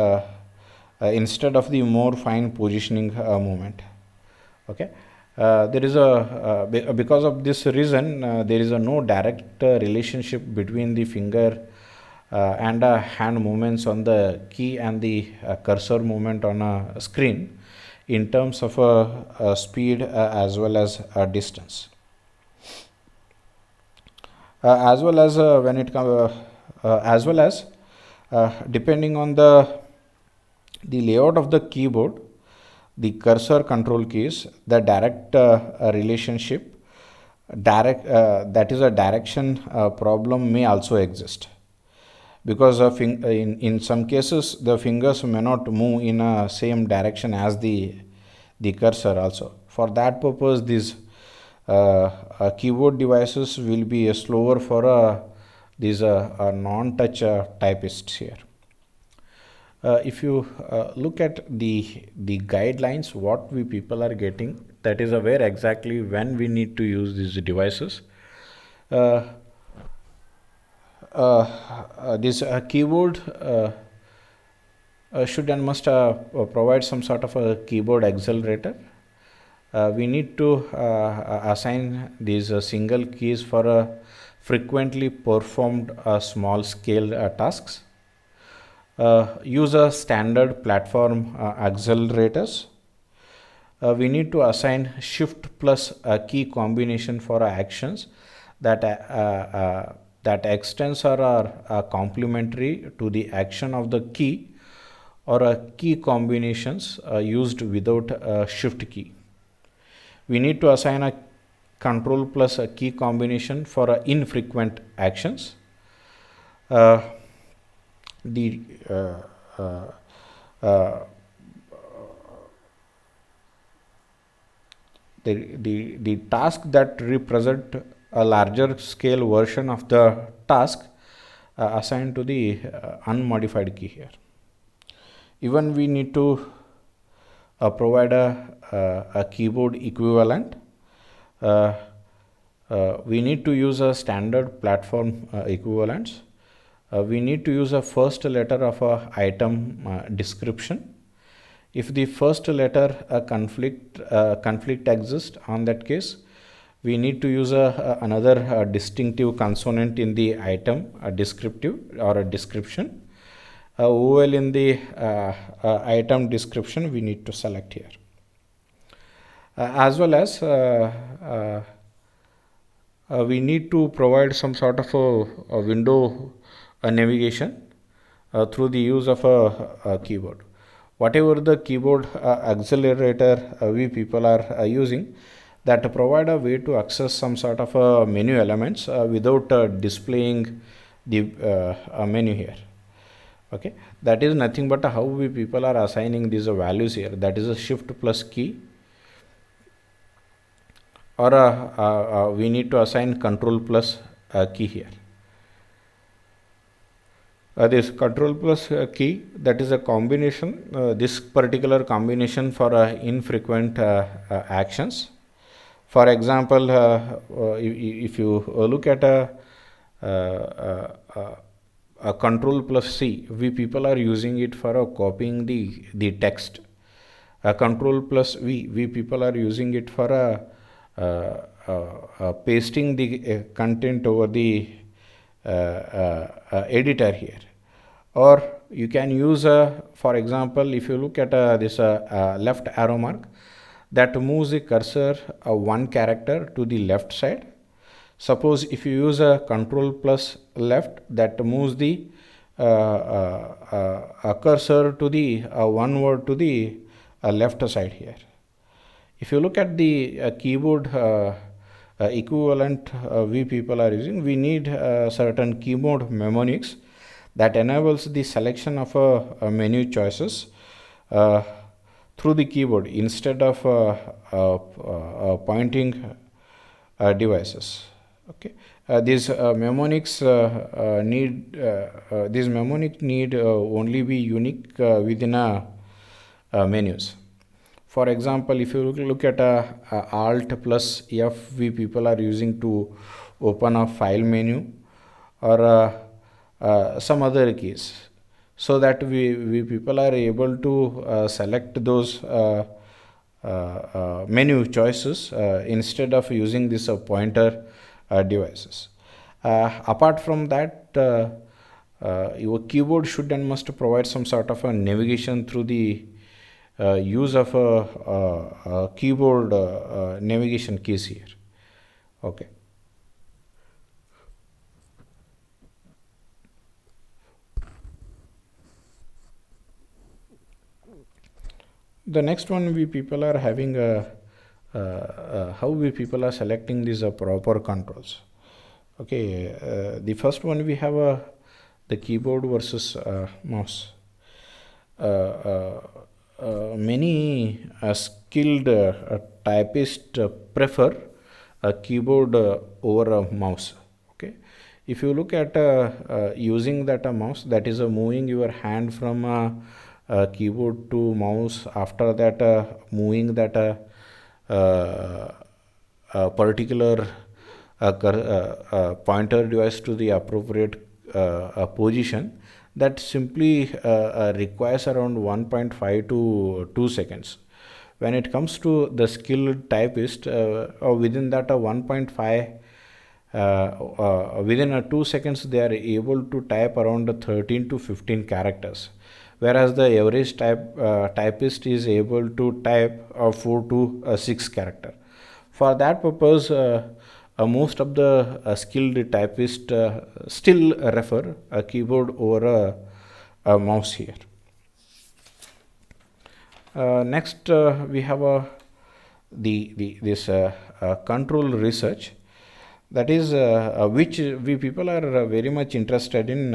instead of the more fine positioning movement. Okay. There is because of this reason there is a no direct relationship between the finger and hand movements on the key and the cursor movement on a screen in terms of speed as well as distance, as well as when it comes as well as depending on the layout of the keyboard, the cursor control keys, the direct relationship, that is a direction problem may also exist, because in some cases the fingers may not move in a same direction as the cursor also. For that purpose, these keyboard devices will be slower for these non-touch typists here. If you look at the guidelines, what we people are getting, that is where exactly when we need to use these devices. This keyboard should and must provide some sort of a keyboard accelerator. We need to assign these single keys for frequently performed small scale tasks. Use a standard platform accelerators. We need to assign shift plus a key combination for actions that extends or are complementary to the action of the key, or key combinations used without a shift key. We need to assign a control plus a key combination for infrequent actions. The task that represent a larger scale version of the task assigned to the unmodified key here. Even we need to provide a keyboard equivalent. We need to use a standard platform equivalents. We need to use a first letter of a item description. If the first letter conflict exists, on that case we need to use another distinctive consonant in the item, a descriptive or a description. OL in the item description we need to select here, as well as we need to provide some sort of a window navigation through the use of a keyboard. Whatever the keyboard accelerator we people are using, that provide a way to access some sort of menu elements without displaying the menu here. Okay, that is nothing but how we people are assigning these values here. That is a shift plus key, or we need to assign control plus key here. This control plus key, that is a combination, this particular combination for infrequent actions. For example, if you look at a control plus C, we people are using it for copying the text. A control plus V, we people are using it for pasting the content over the editor here. Or you can use for example, if you look at this left arrow mark, that moves the cursor one character to the left side. Suppose if you use a control plus left, that moves the cursor to the one word to the left side here. If you look at the keyboard equivalent we people are using, we need certain keyboard mnemonics that enables the selection of a menu choices through the keyboard instead of pointing devices. Okay, these mnemonic need only be unique within a menus. For example, if you look at a Alt plus F, we people are using to open a file menu or some other keys, so that we people are able to select those menu choices instead of using this pointer devices. Apart from that, your keyboard should and must provide some sort of a navigation through the use of a keyboard navigation keys here. Okay. The next one, we people are having how we people are selecting these proper controls. Okay, the first one we have the keyboard versus mouse. Many skilled typists prefer a keyboard over a mouse. Okay, if you look at using that a mouse, that is moving your hand from keyboard to mouse, after that moving that particular pointer device to the appropriate position, that simply requires around 1.5 to 2 seconds. When it comes to the skilled typist, within that 1.5 within 2 seconds they are able to type around 13 to 15 characters, whereas the average typist is able to type 4 to 6 character. For that purpose, most of the skilled typists still refer a keyboard over a mouse here. Next, we have this control research, that is which we people are very much interested in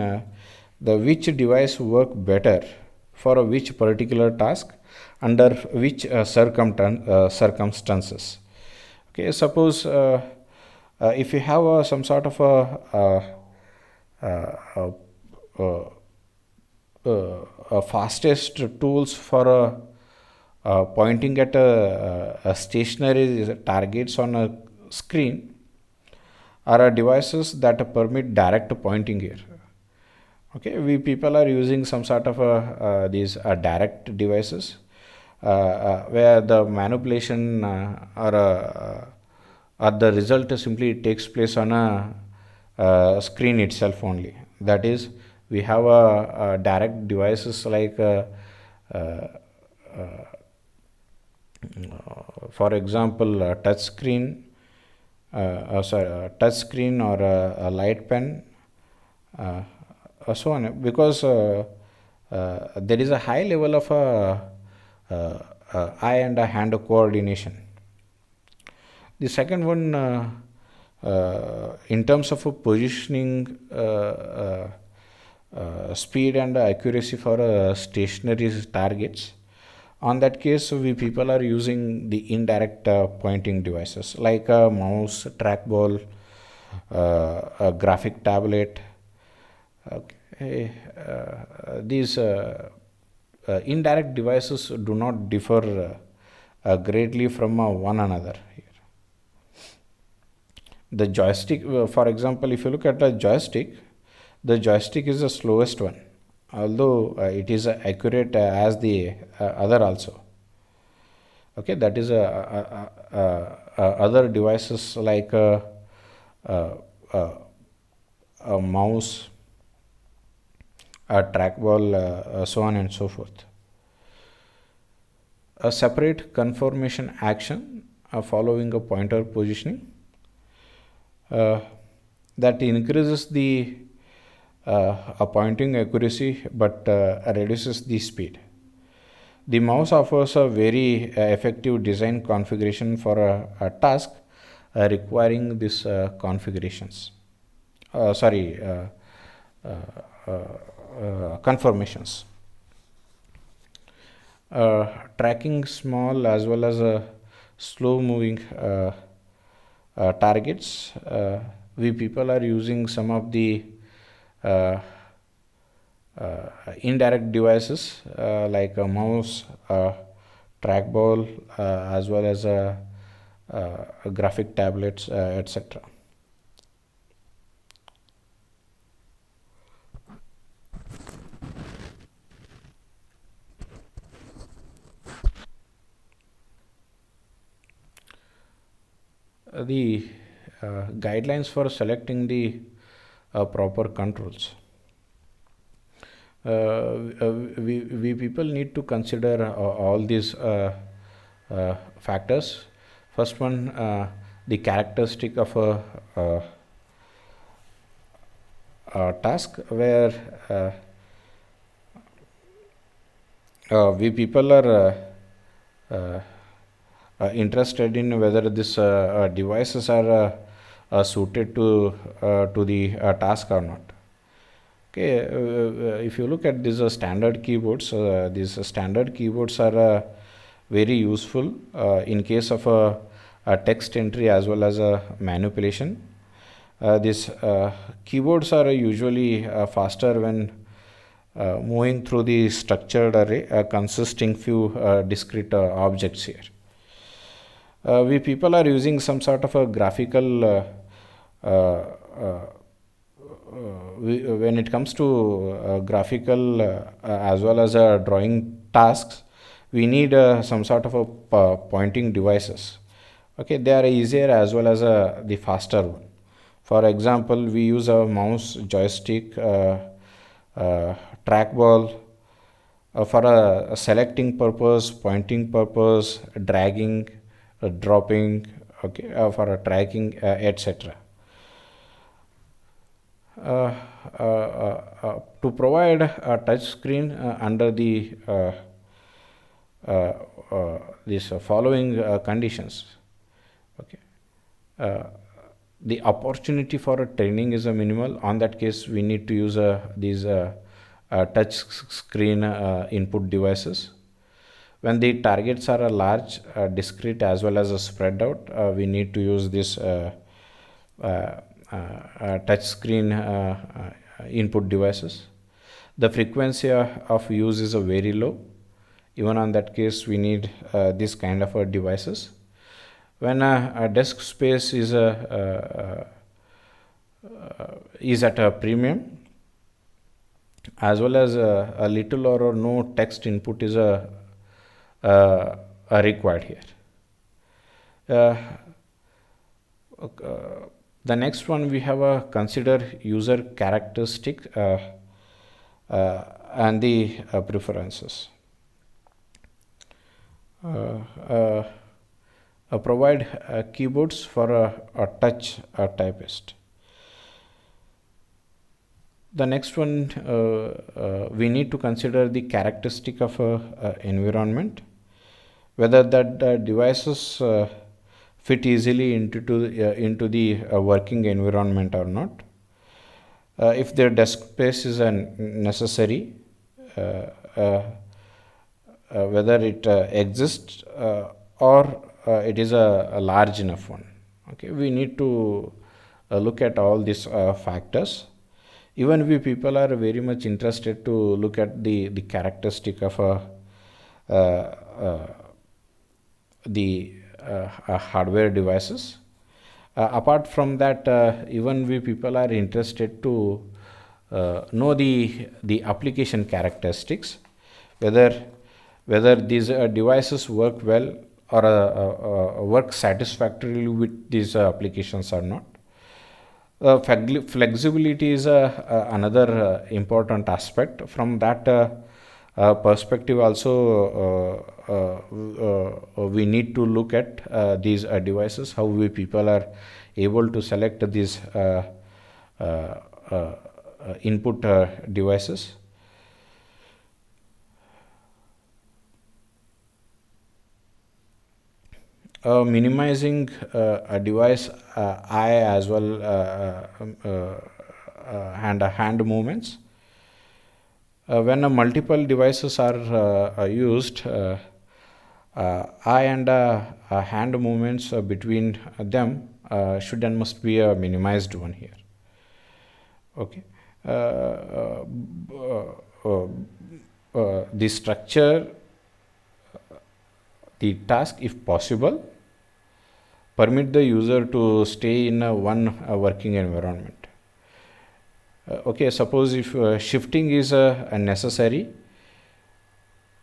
the which device work better for which particular task under which circumstances. Okay, suppose if you have some sort of a fastest tools for pointing at a stationary targets on a screen, are devices that permit direct pointing here. Okay, we people are using some sort of these direct devices where the manipulation or the result simply takes place on a screen itself only. That is, we have a direct devices like for example touch screen, touch screen or a light pen, so on, because there is a high level of eye and hand coordination. The second one, in terms of positioning, speed and accuracy for stationary targets, on that case we people are using the indirect pointing devices like a mouse, trackball, a graphic tablet. Okay, these indirect devices do not differ greatly from one another here. The joystick, for example, if you look at the joystick is the slowest one, although it is accurate as the other also. Okay, that is other devices like a mouse, a trackball, so on and so forth. A separate confirmation action following a pointer positioning that increases the pointing accuracy but reduces the speed. The mouse offers a very effective design configuration for a task requiring this configurations. Sorry, confirmations. Tracking small as well as slow moving targets. We people are using some of the uh, indirect devices like a mouse, trackball, as well as graphic tablets, etc. The guidelines for selecting the proper controls. We people need to consider all these factors. First one, the characteristic of a task where we people are interested in whether these devices are suited to the task or not. Okay, if you look at these these standard keyboards are very useful in case of a text entry as well as a manipulation. These keyboards are usually faster when moving through the structured array consisting few discrete objects here. We people are using some sort of a graphical when it comes to graphical as well as drawing tasks, we need some sort of a pointing devices. Okay, they are easier as well as the faster one. For example, we use a mouse, joystick, trackball for a selecting purpose, pointing purpose, dragging, dropping, okay, for a tracking, etc. To provide a touch screen under the these following conditions. Okay, the opportunity for a training is a minimal. On that case, we need to use these touch screen input devices. When the targets are large, discrete as well as spread out, we need to use this touch screen input devices. The frequency of use is very low. Even on that case, we need this kind of devices. When a desk space is at a premium, as well as a little or no text input is required here. The next one, we have a consider user characteristic and the preferences. Provide keyboards for a touch typist. The next one, we need to consider the characteristic of environment, whether that devices fit easily into the working environment or not. If their desk space is necessary, whether it exists or it is a large enough one. Okay, we need to look at all these factors. Even we people are very much interested to look at the characteristic of the hardware devices. Apart from that, even we people are interested to know the application characteristics, whether these devices work well or work satisfactorily with these applications or not. Flexibility is another important aspect. From that perspective also, we need to look at these devices, how we people are able to select these input devices. minimizing a device eye as well and hand movements. When multiple devices are used, eye and hand movements between them should and must be a minimized one here. Okay. The structure, the task, if possible, permit the user to stay in one working environment. Okay, suppose if shifting is necessary,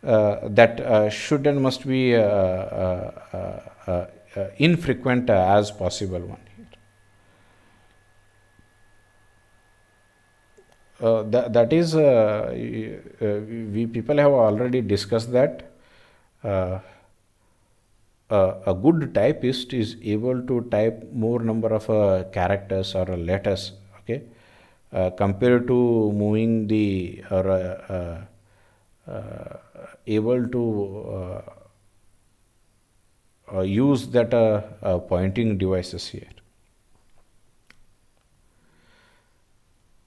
that should and must be infrequent as possible one here. That is, we people have already discussed that a good typist is able to type more number of characters or letters, okay, compared to moving the or able to use that pointing devices here.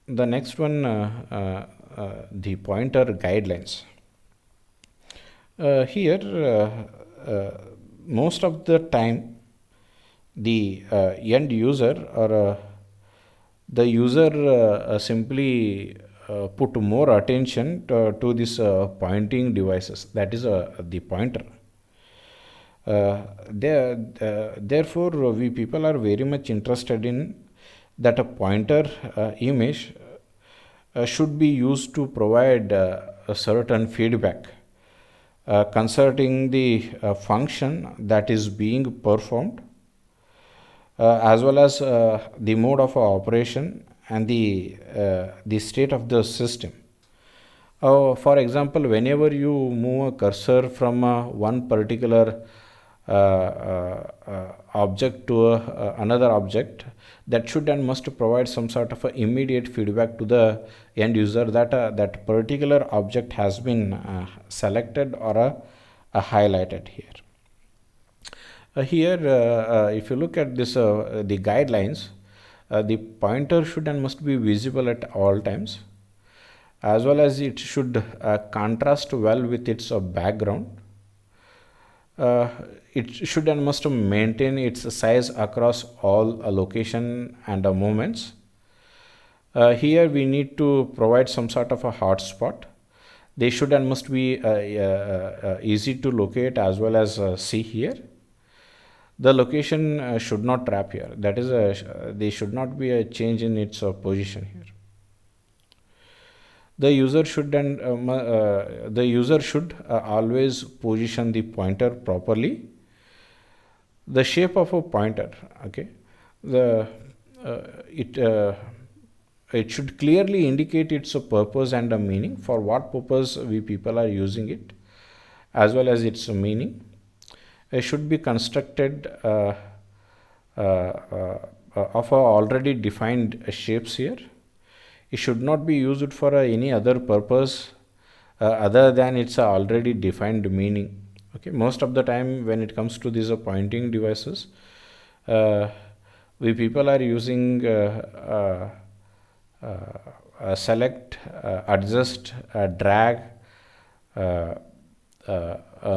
The next one, the pointer guidelines. Here, most of the time, the end user or the user simply put more attention to this pointing devices, that is the pointer. Therefore, we people are very much interested in that a pointer image should be used to provide a certain feedback concerning the function that is being performed, as well as the mode of operation and the state of the system. For example, whenever you move a cursor from one particular object to another object, that should and must provide some sort of immediate feedback to the end user that that particular object has been selected or highlighted here. Here, if you look at this, the guidelines, the pointer should and must be visible at all times, as well as it should contrast well with its background. It should and must maintain its size across all location and movements. Here we need to provide some sort of a hotspot. They should and must be easy to locate as well as see here. The location should not trap here. That is, there should not be a change in its position here. The user should always position the pointer properly. The shape of a pointer, okay, it should clearly indicate its purpose and a meaning, for what purpose we people are using it, as well as its meaning. It should be constructed of already defined shapes here. It should not be used for any other purpose other than its already defined meaning. Okay, most of the time when it comes to these pointing devices, we people are using select, adjust, drag,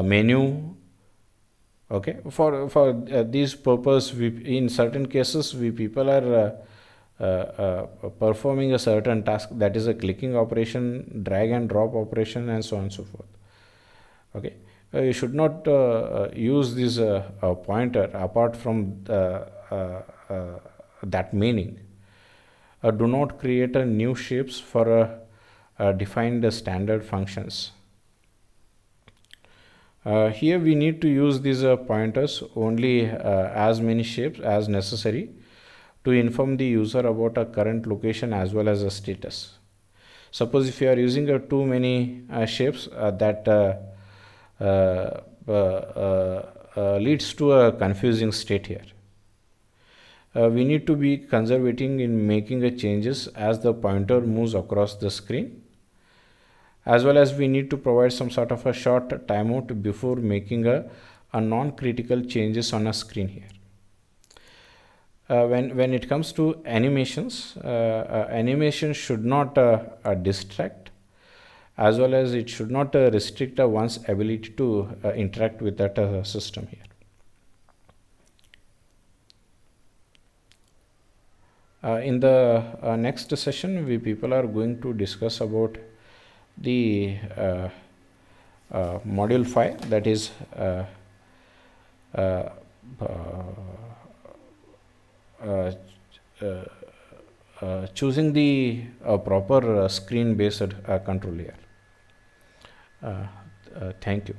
menu. Okay, for these purpose, in certain cases we people are performing a certain task, that is a clicking operation, drag and drop operation, and so on and so forth. Okay, you should not use this pointer apart from that meaning. Do not create new shapes for defined standard functions. Here we need to use these pointers only as many shapes as necessary to inform the user about a current location as well as a status. Suppose if you are using too many shapes, that leads to a confusing state here. We need to be conservative in making changes as the pointer moves across the screen, as well as we need to provide some sort of a short timeout before making a a non-critical changes on a screen here. When it comes to animations, animation should not distract, as well as it should not restrict one's ability to interact with that system here. In the next session, we people are going to discuss about the module 5, that is choosing the proper screen based control here. Thank you.